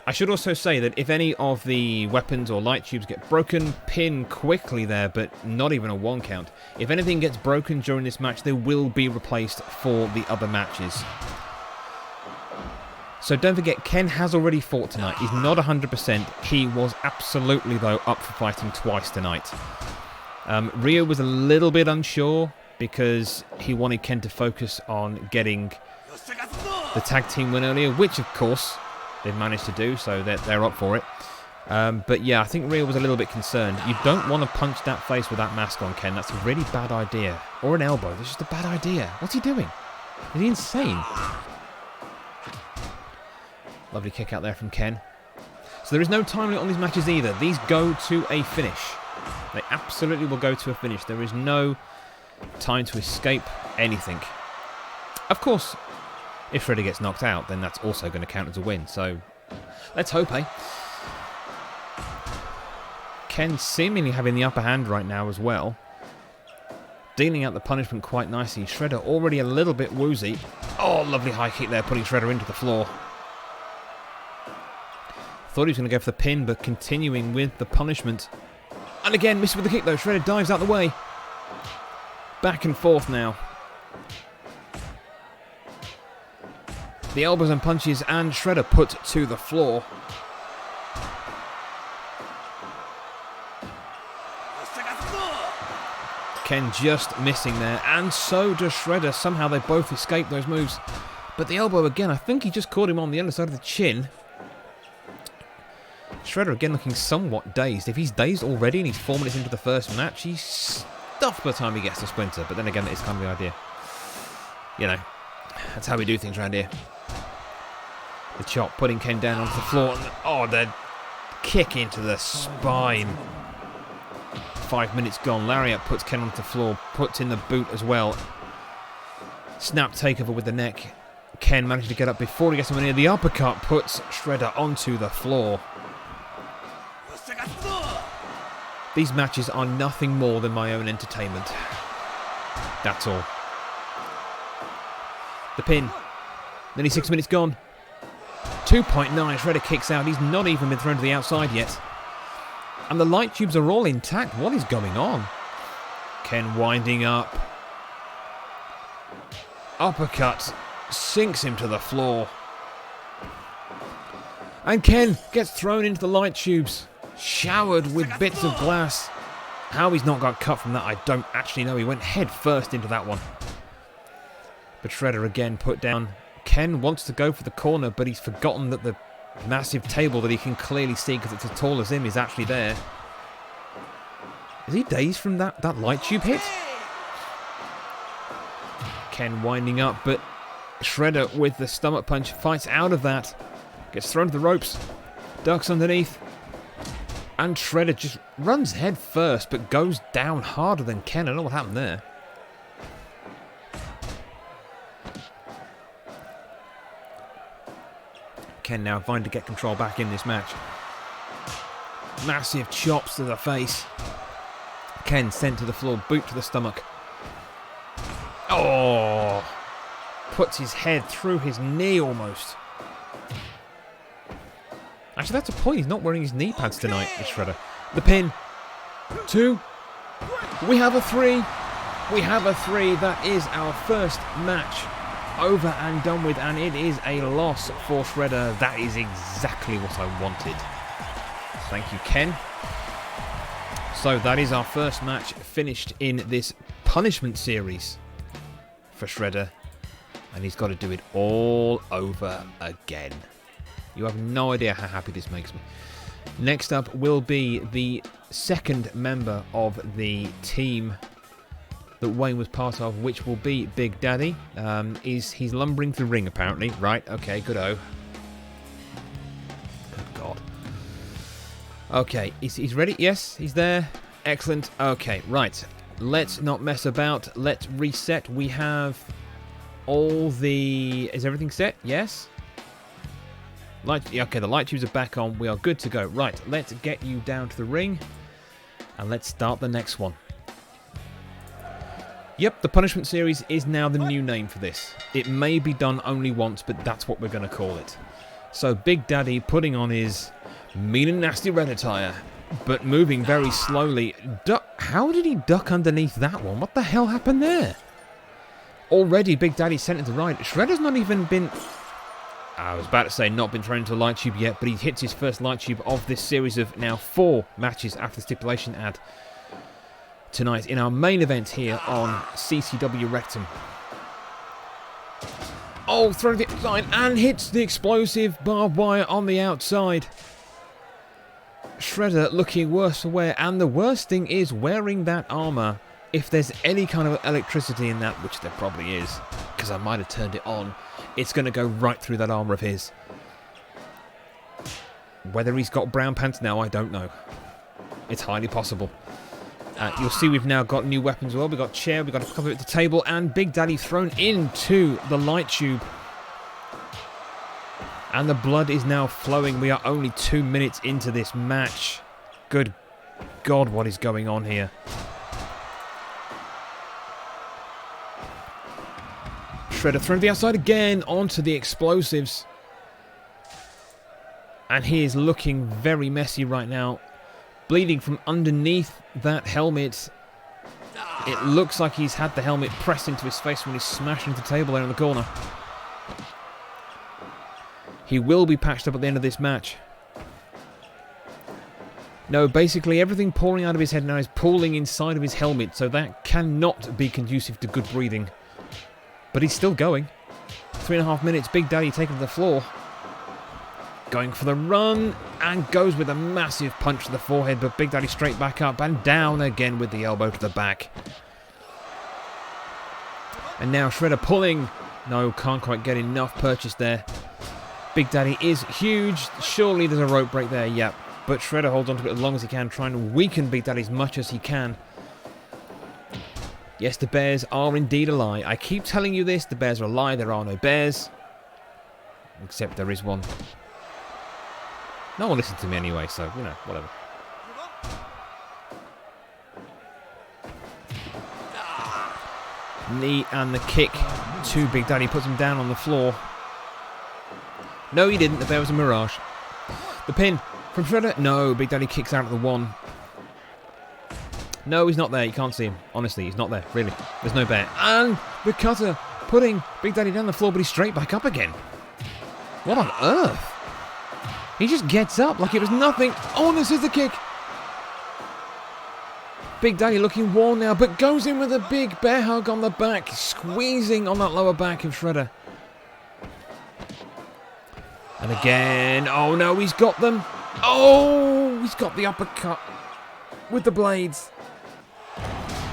I should also say that if any of the weapons or light tubes get broken, pin quickly there, but not even a 1 count. If anything gets broken during this match, they will be replaced for the other matches. So don't forget, Ken has already fought tonight. He's not 100%. He was absolutely, though, up for fighting twice tonight. Rio was a little bit unsure because he wanted Ken to focus on getting the tag team win earlier, which, of course, they've managed to do, so they're up for it. But yeah, I think Rio was a little bit concerned. You don't want to punch that face with that mask on, Ken. That's a really bad idea. Or an elbow. That's just a bad idea. What's he doing? Is he insane? Lovely kick out there from Ken. So there is no time limit on these matches either. These go to a finish. They absolutely will go to a finish. There is no time to escape anything. Of course, if Shredder gets knocked out, then that's also going to count as a win. So, let's hope, eh? Ken seemingly having the upper hand right now as well. Dealing out the punishment quite nicely. Shredder already a little bit woozy. Oh, lovely high kick there, putting Shredder into the floor. Thought he was going to go for the pin, but continuing with the punishment. And again, missed with the kick though. Shredder dives out the way. Back and forth now. The elbows and punches, and Shredder put to the floor. Ken just missing there, and so does Shredder. Somehow they both escape those moves. But the elbow again, I think he just caught him on the underside of the chin. Shredder again looking somewhat dazed. If he's dazed already and he's 4 minutes into the first match, he's stuffed by the time he gets to Splinter. But then again, it's kind of the idea. You know, that's how we do things around here. The chop putting Ken down onto the floor. And oh, the kick into the spine. 5 minutes gone. Lariat puts Ken onto the floor. Puts in the boot as well. Snap takeover with the neck. Ken managed to get up before he gets anywhere near. The uppercut puts Shredder onto the floor. These matches are nothing more than my own entertainment. That's all. The pin. Nearly 6 minutes gone. 2.9. Shredder kicks out. He's not even been thrown to the outside yet. And the light tubes are all intact. What is going on? Ken winding up. Uppercut. Sinks him to the floor. And Ken gets thrown into the light tubes. Showered with bits of glass. How he's not got cut from that, I don't actually know. He went head first into that one. But Shredder again put down. Ken wants to go for the corner, but he's forgotten that the massive table that he can clearly see because it's as tall as him is actually there. Is he dazed from that light tube hit? Ken winding up, but Shredder with the stomach punch fights out of that. Gets thrown to the ropes. Ducks underneath. And Shredder just runs head first, but goes down harder than Ken. I don't know what happened there. Ken now trying to get control back in this match. Massive chops to the face. Ken sent to the floor, boot to the stomach. Oh! Puts his head through his knee almost. Actually, that's a point. He's not wearing his knee pads tonight, this Shredder. The pin. 2. We have a 3. We have a 3. That is our first match over and done with, and it is a loss for Shredder. That is exactly what I wanted. Thank you, Ken. So that is our first match finished in this punishment series for Shredder, and he's got to do it all over again. You have no idea how happy this makes me. Next up will be the second member of the team that Wayne was part of, which will be Big Daddy. He's lumbering through the ring apparently. Right, okay, good-o. Good God. Okay, he's ready? Yes, he's there. Excellent. Okay, right. Let's not mess about. Let's reset. We have all the... Is everything set? Yes? Okay, the light tubes are back on. We are good to go. Right, let's get you down to the ring. And let's start the next one. Yep, the Punishment Series is now the new name for this. It may be done only once, but that's what we're going to call it. So Big Daddy putting on his mean and nasty red attire, but moving very slowly. How did he duck underneath that one? What the hell happened there? Already Big Daddy sent it to right. Shredder's not even been... I was about to say not been thrown into a light tube yet, but he hits his first light tube of this series of now 4 matches after the stipulation ad tonight in our main event here on CCW Rectum. Oh, thrown to the outside and hits the explosive barbed wire on the outside. Shredder looking worse for wear, and the worst thing is wearing that armor. If there's any kind of electricity in that, which there probably is, because I might have turned it on, it's going to go right through that armor of his. Whether he's got brown pants now, I don't know. It's highly possible. You'll see we've now got new weapons as well. We've got chair, we've got a couple at the table, and Big Daddy thrown into the light tube. And the blood is now flowing. We are only 2 minutes into this match. Good God, what is going on here? Shredder thrown to the outside again, onto the explosives. And he is looking very messy right now. Bleeding from underneath that helmet. It looks like he's had the helmet pressed into his face when he's smashed into the table there in the corner. He will be patched up at the end of this match. No, basically everything pouring out of his head now is pooling inside of his helmet, so that cannot be conducive to good breathing. But he's still going. 3.5 minutes, Big Daddy taken to the floor. Going for the run, and goes with a massive punch to the forehead, but Big Daddy straight back up and down again with the elbow to the back. And now Shredder pulling. No, can't quite get enough purchase there. Big Daddy is huge. Surely there's a rope break there, yep. But Shredder holds on to it as long as he can, trying to weaken Big Daddy as much as he can. Yes, the bears are indeed a lie. I keep telling you this, the bears are a lie, there are no bears. Except there is one. No one listens to me anyway, so, you know, whatever. Knee and the kick to Big Daddy, puts him down on the floor. No, he didn't, the bear was a mirage. The pin from Shredder. No, Big Daddy kicks out at the 1. No, he's not there. You can't see him. Honestly, he's not there. Really. There's no bear. And the cutter putting Big Daddy down the floor, but he's straight back up again. What on earth? He just gets up like it was nothing. Oh, this is the kick. Big Daddy looking worn now, but goes in with a big bear hug on the back, squeezing on that lower back of Shredder. And again, oh no, he's got them. Oh, he's got the uppercut with the blades.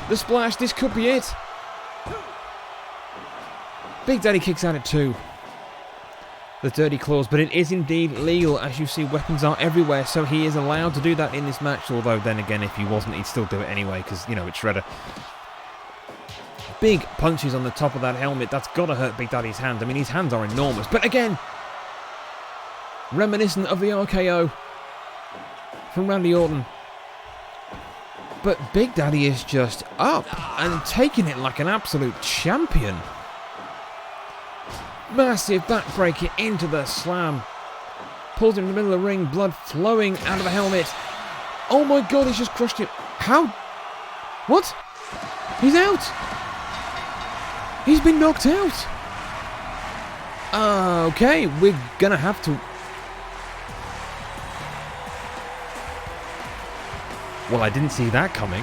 The splash, this could be it. Big Daddy kicks out at 2. The dirty claws, but it is indeed legal. As you see, weapons are everywhere, so he is allowed to do that in this match. Although, then again, if he wasn't, he'd still do it anyway, because, you know, it's Shredder. Big punches on the top of that helmet. That's got to hurt Big Daddy's hand. I mean, his hands are enormous. But again, reminiscent of the RKO from Randy Orton. But Big Daddy is just up and taking it like an absolute champion. Massive backbreaker into the slam. Pulls him in the middle of the ring, blood flowing out of the helmet. Oh my God, he's just crushed it. How? What? He's out. He's been knocked out. Okay, we're gonna have to... Well, I didn't see that coming.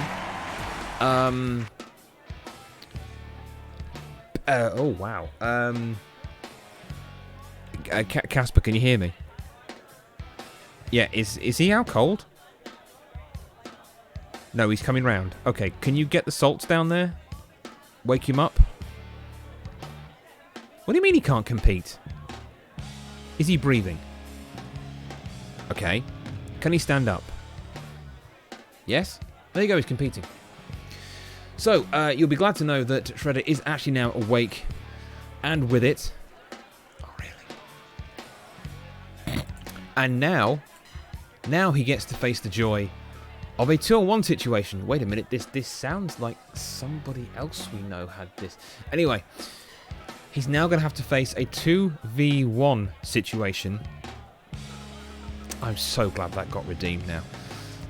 Oh, wow. Casper, can you hear me? Yeah, is he out cold? No, he's coming round. Okay, can you get the salts down there? Wake him up? What do you mean he can't compete? Is he breathing? Okay. Can he stand up? Yes? There you go, he's competing. So, you'll be glad to know that Shredder is actually now awake. And with it... Oh, really? And now he gets to face the joy of a 2-on-1 situation. Wait a minute, this sounds like somebody else we know had this. Anyway, he's now going to have to face a 2v1 situation. I'm so glad that got redeemed now.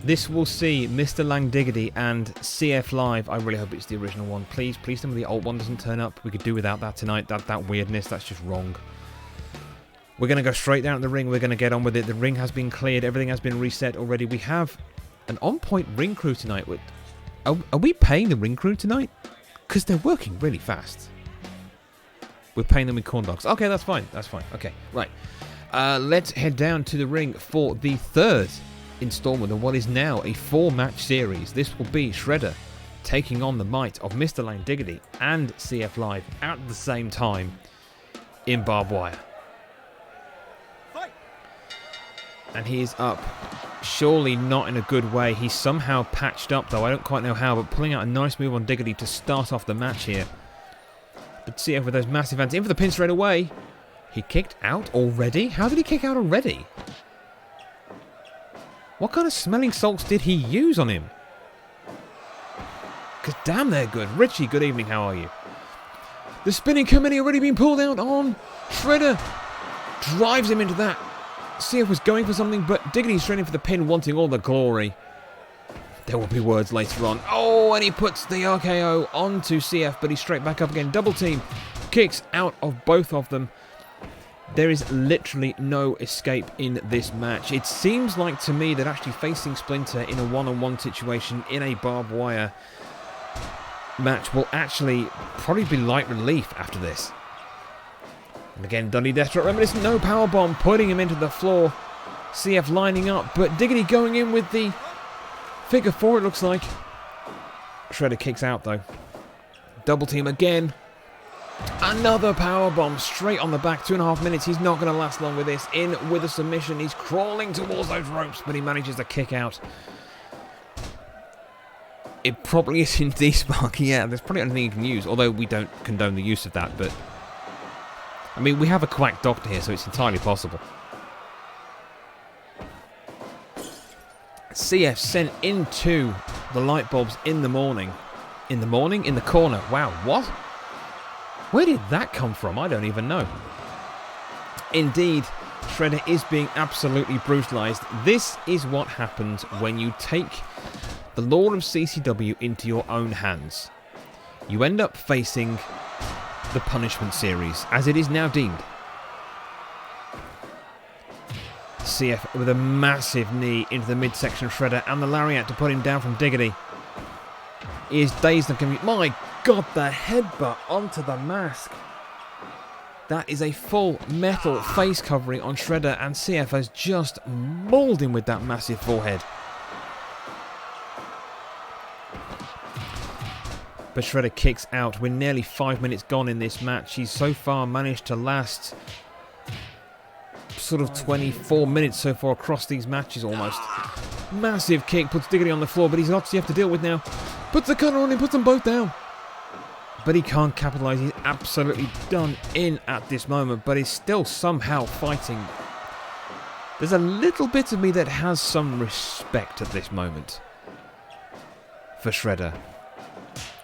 This will see Mr. Langdiggity and CF Live. I really hope it's the original one. Please tell me the old one doesn't turn up. We could do without that tonight. That weirdness, that's just wrong. We're going to go straight down to the ring. We're going to get on with it. The ring has been cleared. Everything has been reset already. We have an on-point ring crew tonight. Are we paying the ring crew tonight? Because they're working really fast. We're paying them with corn dogs. Okay, that's fine. That's fine. Okay, right. Let's head down to the ring for the third installment of what is now a 4-match series. This will be Shredder taking on the might of Mr. Langdiggity and CF Live at the same time in barbed wire. And he is up. Surely not in a good way. He's somehow patched up though. I don't quite know how, but pulling out a nice move on Diggity to start off the match here. But CF with those massive hands in for the pin straight away. He kicked out already? How did he kick out already? What kind of smelling salts did he use on him? Because damn, they're good. Richie, good evening. How are you? The spinning committee already been pulled out on. Shredder drives him into that. CF was going for something, but Diggity's training for the pin, wanting all the glory. There will be words later on. Oh, and he puts the RKO onto CF, but he's straight back up again. Double team. Kicks out of both of them. There is literally no escape in this match. It seems like to me that actually facing Splinter in a one-on-one situation in a barbed wire match will actually probably be light relief after this. And again, Dundee Deathstroke reminiscent, no powerbomb, putting him into the floor. CF lining up, but Diggity going in with the figure 4, it looks like. Shredder kicks out though. Double team again. Another powerbomb straight on the back. 2.5 minutes. He's not going to last long with this. In with a submission. He's crawling towards those ropes, but he manages to kick out. It probably is in D-Spark. Yeah, there's probably anything you can use, although we don't condone the use of that. But I mean, we have a quack doctor here, so it's entirely possible. CF sent into the light bulbs in the morning. In the morning? In the corner. Wow, what? Where did that come from? I don't even know. Indeed, Shredder is being absolutely brutalized. This is what happens when you take the law of CCW into your own hands. You end up facing the punishment series, as it is now deemed. CF with a massive knee into the midsection of Shredder and the lariat to put him down from Diggity. He is dazed and confused. My God, the headbutt onto the mask. That is a full metal face covering on Shredder, and CF has just mauled him with that massive forehead. But Shredder kicks out. We're nearly 5 minutes gone in this match. He's so far managed to last sort of 24 minutes so far across these matches almost. Massive kick, puts Diggity on the floor, but he's lots you have to deal with now. Puts the cutter on him, puts them both down. But he can't capitalise. He's absolutely done in at this moment, but he's still somehow fighting. There's a little bit of me that has some respect at this moment for Shredder.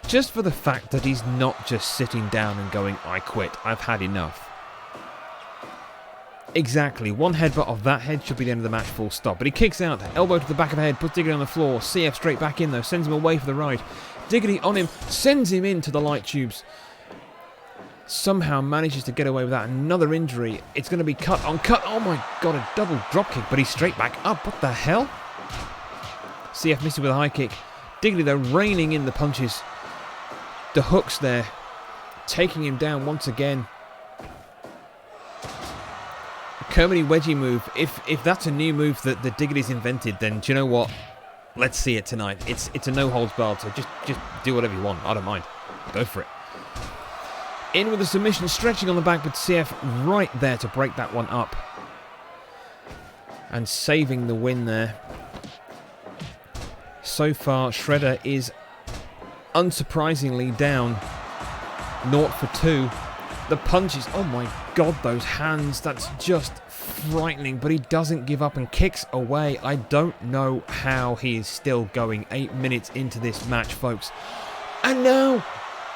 Just for the fact that he's not just sitting down and going, I quit, I've had enough. Exactly, one headbutt of that head should be the end of the match, full stop. But he kicks out, elbow to the back of the head, puts Diggity on the floor. CF straight back in though, sends him away for the ride. Diggity on him, sends him into the light tubes. somehow manages to get away without another injury. It's going to be cut on cut. Oh my god, a double drop kick, but he's straight back up. What the hell? CF misses with a high kick. Diggity, though, reining in the punches. The hooks there, taking him down once again. Kermity wedgie move. If that's a new move that the Diggity's invented, then do you know what? Let's see it tonight. It's a no holds barred, so just do whatever you want. I don't mind. Go for it. In with a submission, stretching on the back, but CF right there to break that one up. And saving the win there. So far, Shredder is unsurprisingly down 0 for 2. The punches, oh my god, those hands, that's just frightening, but he doesn't give up and kicks away. I don't know how he is still going 8 minutes into this match, folks. And now,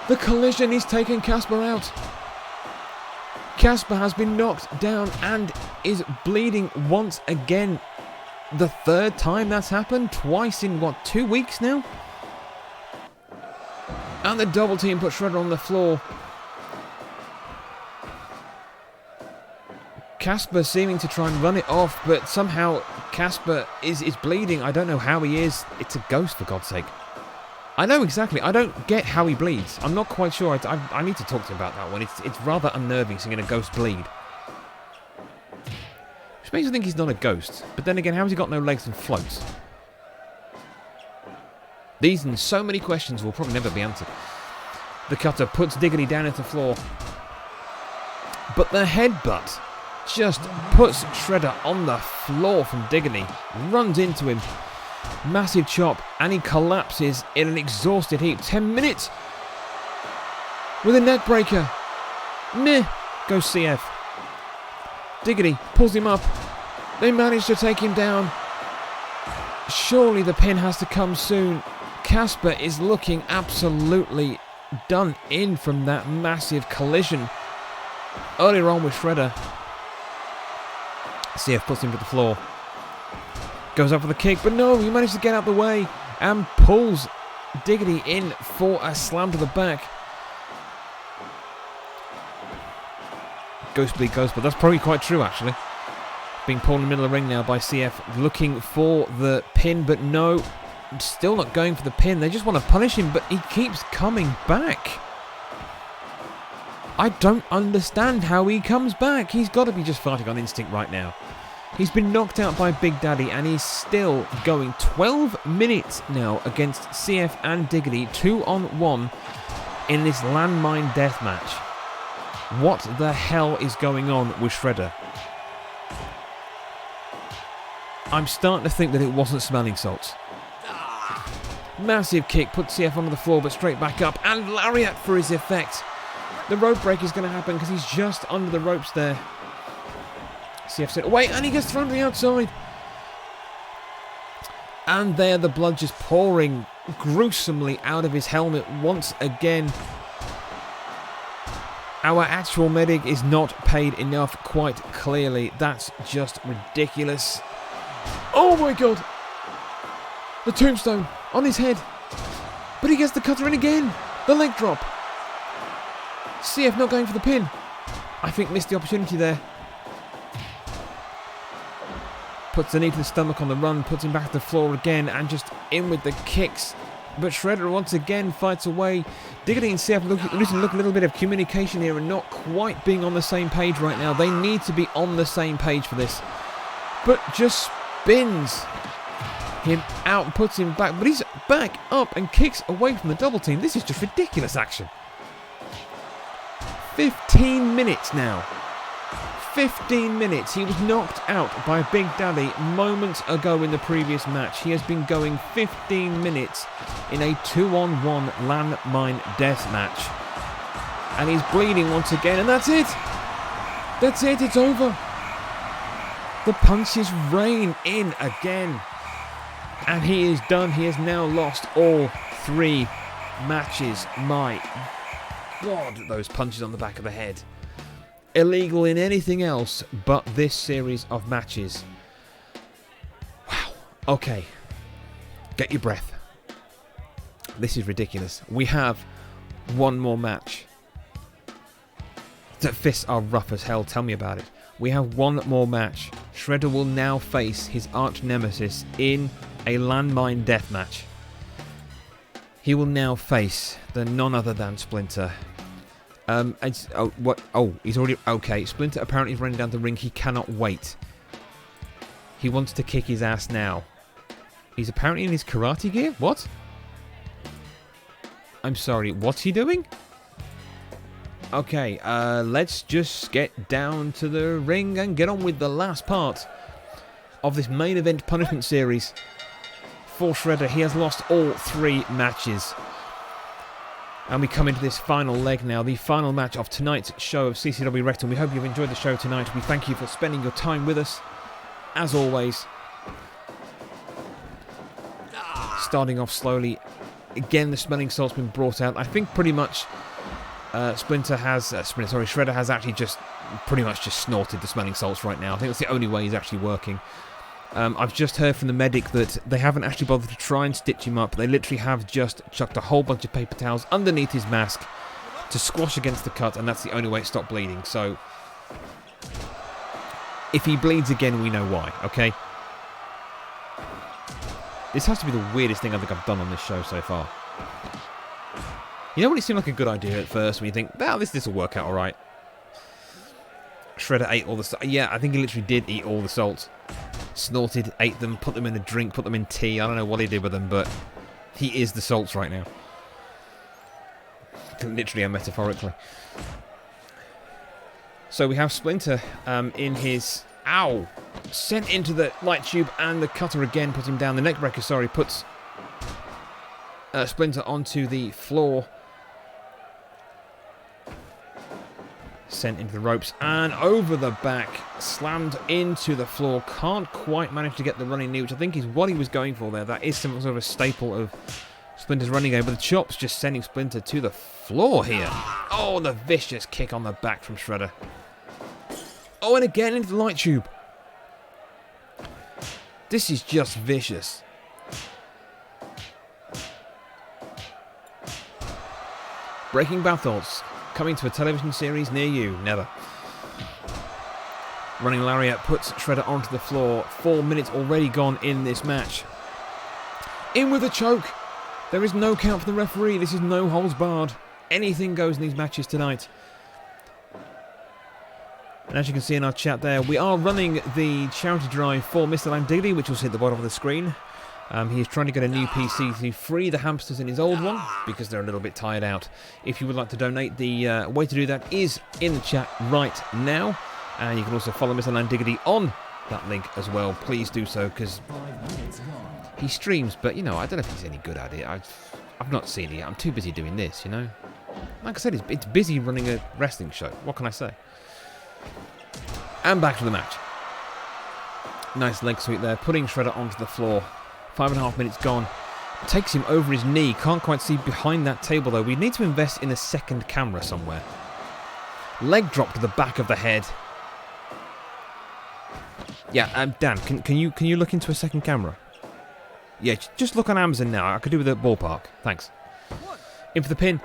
the collision is taking Casper out. Casper has been knocked down and is bleeding once again. The third time that's happened, twice in, what, 2 weeks now? And the double team put Shredder on the floor. Casper seeming to try and run it off, but somehow Casper is bleeding. I don't know how he is. It's a ghost, for God's sake. I know exactly. I don't get how he bleeds. I'm not quite sure. I need to talk to him about that one. It's rather unnerving seeing a ghost bleed. Which makes me think he's not a ghost. But then again, how has he got no legs and floats? These and so many questions will probably never be answered. The cutter puts Diggity down into the floor. But the headbutt just puts Shredder on the floor from Diggity. Runs into him. Massive chop. And he collapses in an exhausted heap. 10 minutes. With a neck breaker. Meh. Goes CF. Diggity pulls him up. They manage to take him down. Surely the pin has to come soon. Casper is looking absolutely done in from that massive collision earlier on with Shredder. CF puts him to the floor. Goes up for the kick, but no, he managed to get out the way and pulls Diggity in for a slam to the back. Ghost bleed ghost, but that's probably quite true actually. Being pulled in the middle of the ring now by CF, looking for the pin, but no, still not going for the pin. They just want to punish him, but he keeps coming back. I don't understand how he comes back. He's got to be just fighting on instinct right now. He's been knocked out by Big Daddy and he's still going 12 minutes now against CF and Diggity 2-on-1 in this landmine death match. What the hell is going on with Shredder? I'm starting to think that it wasn't smelling salts. Massive kick, puts CF onto the floor but straight back up, and lariat for his effect. The rope break is going to happen because he's just under the ropes there. CF said away and he gets thrown to the outside. And there the blood just pouring gruesomely out of his helmet once again. Our actual medic is not paid enough, quite clearly. That's just ridiculous. Oh my god! The tombstone on his head. But he gets the cutter in again. The leg drop. CF not going for the pin. I think missed the opportunity there. Puts the knee to the stomach on the run, puts him back to the floor again, and just in with the kicks. But Shredder once again fights away. Diggity and CF look a little bit of communication here and not quite being on the same page right now. They need to be on the same page for this. But just spins him out and puts him back. But he's back up and kicks away from the double team. This is just ridiculous action. 15 minutes now. 15 minutes. He was knocked out by Big Daddy moments ago in the previous match. He has been going 15 minutes in a 2-on-1 landmine death match. And he's bleeding once again, and that's it. That's it, it's over. The punches rain in again. And he is done. He has now lost all 3 matches. My God, those punches on the back of the head. Illegal in anything else but this series of matches. Wow. Okay. Get your breath. This is ridiculous. We have one more match. The fists are rough as hell, tell me about it. We have one more match. Shredder will now face his arch nemesis in a landmine death match. He will now face the none other than Splinter. He's already... Okay, Splinter apparently is running down the ring. He cannot wait. He wants to kick his ass now. He's apparently in his karate gear? What? I'm sorry, what's he doing? Okay, let's just get down to the ring and get on with the last part of this main event punishment series. For Shredder, he has lost all 3 matches. And we come into this final leg now, the final match of tonight's show of CCW Wrexham. We hope you've enjoyed the show tonight. We thank you for spending your time with us, as always. Starting off slowly. Again, the smelling salt's been brought out. I think pretty much Shredder has actually just pretty much just snorted the smelling salts right now. I think that's the only way he's actually working. I've just heard from the medic that they haven't actually bothered to try and stitch him up. They literally have just chucked a whole bunch of paper towels underneath his mask to squash against the cut, and that's the only way to stop bleeding. So, if he bleeds again, we know why, okay? This has to be the weirdest thing I think I've done on this show so far. You know when it seemed like a good idea at first, when you think, well, this will work out alright. Shredder ate all the salt. Yeah, I think he literally did eat all the salt. Snorted, ate them, put them in a drink, put them in tea. I don't know what he did with them, but he is the salts right now. Literally and metaphorically. So we have Splinter in his... Ow! Sent into the light tube, and the cutter again puts him down. The neckbreaker, sorry, puts Splinter onto the floor. Sent into the ropes and over the back, slammed into the floor. Can't quite manage to get the running knee, which I think is what he was going for there. That is some sort of a staple of Splinter's running game, but the chops just sending Splinter to the floor here. Oh, the vicious kick on the back from Shredder. Oh, and again into the light tube. This is just vicious. Breaking battles. Coming to a television series near you. Never. Running lariat puts Shredder onto the floor. 4 minutes already gone in this match. In with a choke. There is no count for the referee. This is no holds barred. Anything goes in these matches tonight. And as you can see in our chat there, we are running the charity drive for Mr. Landigli, which will sit at the bottom of the screen. He is trying to get a new PC to free the hamsters in his old one, because they're a little bit tired out. If you would like to donate, the way to do that is in the chat right now. And you can also follow Mr. Landigli on that link as well. Please do so, because he streams, but, you know, I don't know if he's any good at it. I've not seen it yet. I'm too busy doing this, you know. Like I said, it's busy running a wrestling show. What can I say? And back to the match. Nice leg sweep there, putting Shredder onto the floor. 5.5 minutes gone. Takes him over his knee. Can't quite see behind that table though. We need to invest in a second camera somewhere. Leg drop to the back of the head. Yeah, Dan, can you look into a second camera? Yeah, just look on Amazon now. I could do with a ballpark. Thanks. In for the pin.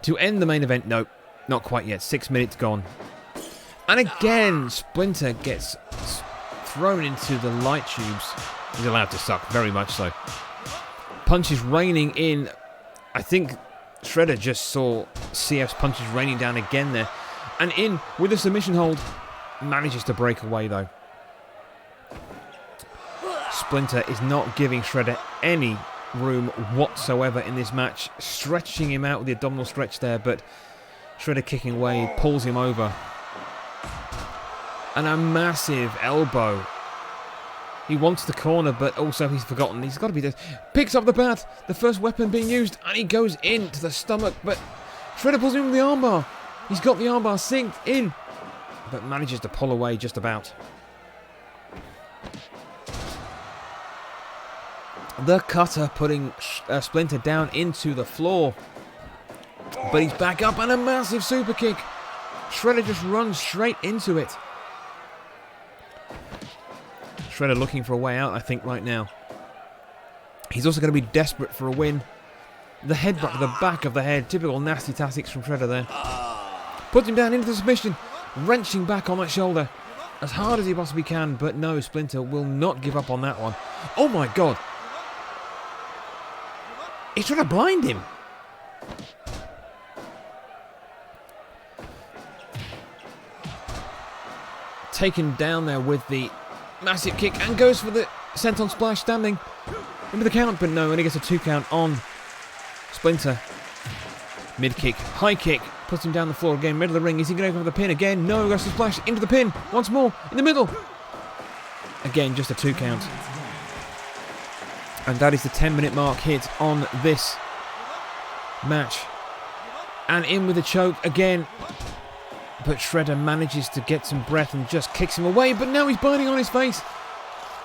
To end the main event. Nope, not quite yet. 6 minutes gone. And again, Splinter gets thrown into the light tubes. He's allowed to suck, very much so. Punches raining in. I think Shredder just saw CF's punches raining down again there. And in with a submission hold. Manages to break away though. Splinter is not giving Shredder any room whatsoever in this match. Stretching him out with the abdominal stretch there, but Shredder kicking away, pulls him over. And a massive elbow. He wants the corner, but also he's forgotten. He's got to be there. Picks up the bat, the first weapon being used, and he goes into the stomach, but Shredder pulls him with the armbar. He's got the armbar synced in, but manages to pull away just about. The cutter putting Splinter down into the floor. But he's back up, and a massive super kick. Shredder just runs straight into it. Shredder looking for a way out, I think, right now. He's also going to be desperate for a win. The headbutt to the back of the head. Typical nasty tactics from Shredder there. puts him down into the submission, wrenching back on that shoulder as hard as he possibly can, but no, Splinter will not give up on that one. Oh my god. He's trying to blind him. Taken down there with the massive kick and goes for the senton splash, standing in with the count, but no, only gets a 2 count on Splinter. Mid kick, high kick, puts him down the floor again, middle of the ring. Is he going to go for the pin again? No, goes to splash into the pin once more in the middle. Again, just a 2 count. And that is the 10-minute mark hit on this match. And in with a choke again. But Shredder manages to get some breath and just kicks him away. But now he's biting on his face.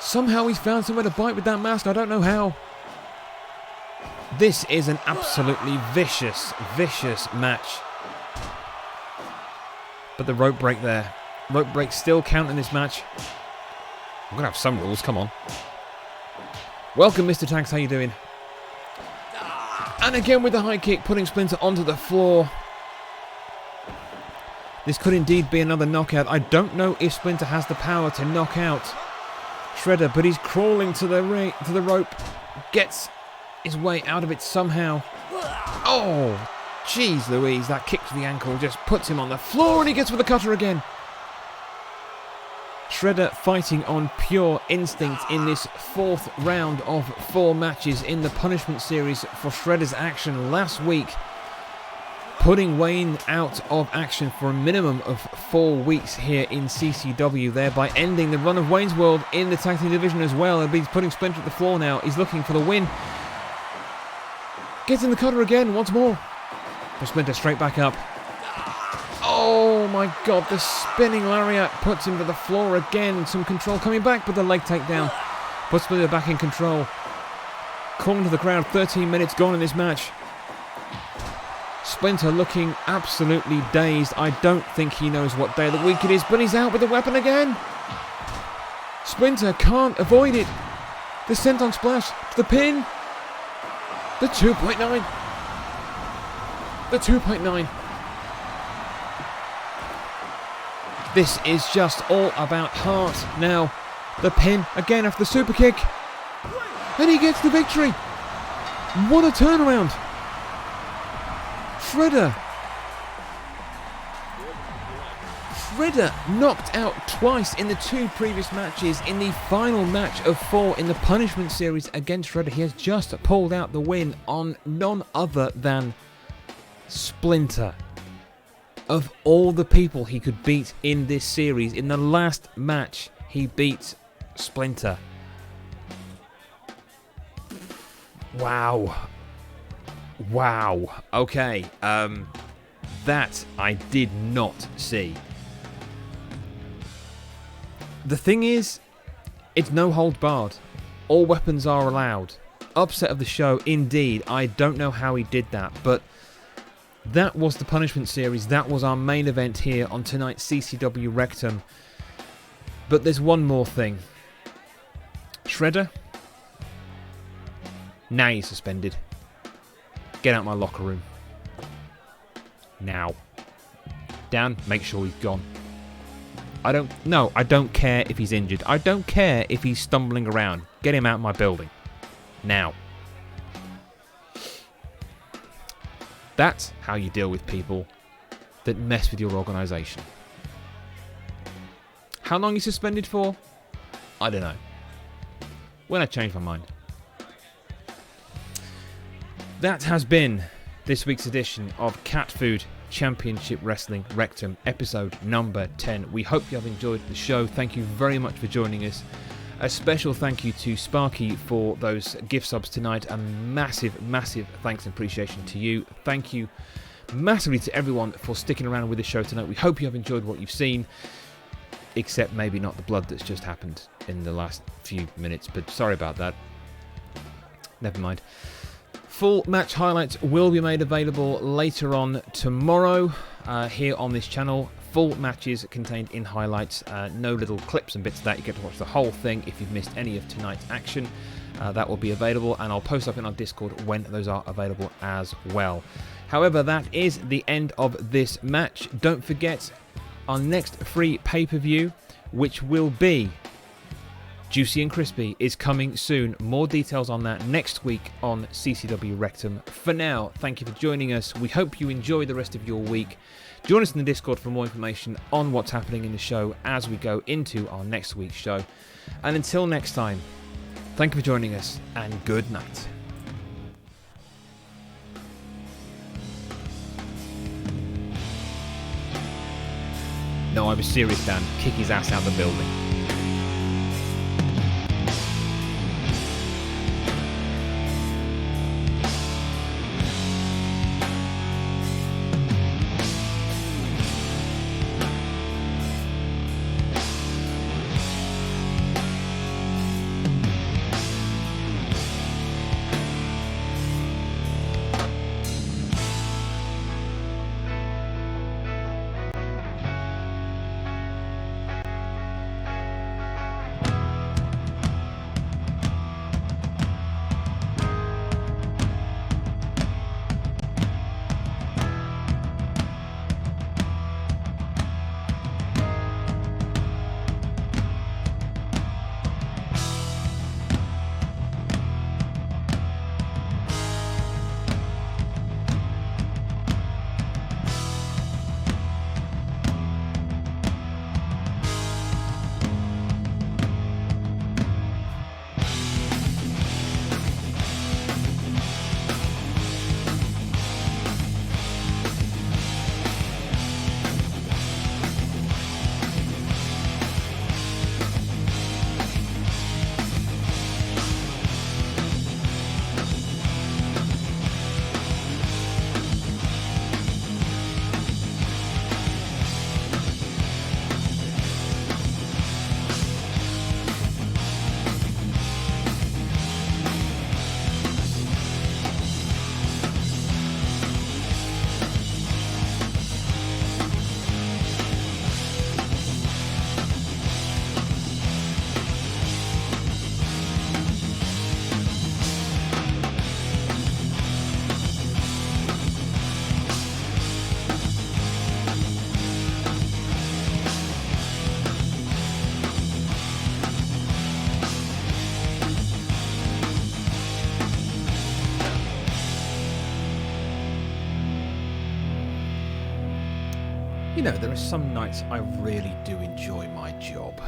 Somehow he's found somewhere to bite with that mask. I don't know how. This is an absolutely vicious, vicious match. But the rope break there. Rope break still count in this match. I'm going to have some rules. Come on. Welcome, Mr. Tanks. How you doing? And again with the high kick, putting Splinter onto the floor. This could indeed be another knockout. I don't know if Splinter has the power to knock out Shredder, but he's crawling to the rope. Gets his way out of it somehow. Oh, jeez Louise. That kick to the ankle just puts him on the floor, and he gets with the cutter again. Shredder fighting on pure instinct in this 4th round of 4 matches in the punishment series for Shredder's action last week. Putting Wayne out of action for a minimum of 4 weeks here in CCW, thereby ending the run of Wayne's World in the tag team division as well. And he's putting Splinter at the floor now. He's looking for the win. Gets in the cutter again once more. But Splinter straight back up. Oh my god, the spinning lariat puts him to the floor again. Some control coming back, but the leg takedown puts Splinter back in control. Calling to the crowd, 13 minutes gone in this match. Splinter looking absolutely dazed. I don't think he knows what day of the week it is, but he's out with the weapon again. Splinter can't avoid it. The senton splash to the pin. The 2.9. The 2.9. This is just all about heart now. The pin again after the super kick. And he gets the victory. What a turnaround. Shredder knocked out twice in the 2 previous matches. In the final match of 4 in the punishment series against Shredder, he has just pulled out the win on none other than Splinter. Of all the people he could beat in this series, in the last match, he beat Splinter. Wow. Okay. That I did not see. The thing is, it's no holds barred. All weapons are allowed. Upset of the show, indeed. I don't know how he did that, but that was the punishment series. That was our main event here on tonight's CCW Rectum. But there's one more thing. Shredder, now you're suspended. Get out my locker room. Now. Dan, make sure he's gone. I don't care if he's injured. I don't care if he's stumbling around. Get him out of my building. Now. That's how you deal with people that mess with your organisation. How long he's suspended for? I don't know. When I change my mind. That has been this week's edition of CatFood Championship Wrestling Rectum, episode number 10. We hope you have enjoyed the show. Thank you very much for joining us. A special thank you to Sparky for those gift subs tonight, and massive thanks and appreciation to you. Thank you massively to everyone for sticking around with the show tonight. We hope you have enjoyed what you've seen, except maybe not the blood that's just happened in the last few minutes, but sorry about that. Never mind. Full match highlights will be made available later on tomorrow here on this channel. Full matches contained in highlights, no little clips and bits of that. You get to watch the whole thing if you've missed any of tonight's action. That will be available, and I'll post up in our Discord when those are available as well. However, that is the end of this match. Don't forget our next free pay-per-view, which will be Juicy and Crispy, is coming soon. More details on that next week on CCW Rectum. For now, thank you for joining us. We hope you enjoy the rest of your week. Join us in the Discord for more information on what's happening in the show as we go into our next week's show. And until next time, thank you for joining us and good night. No, I was serious, Dan. Kick his ass out of the building. You know, there are some nights I really do enjoy my job.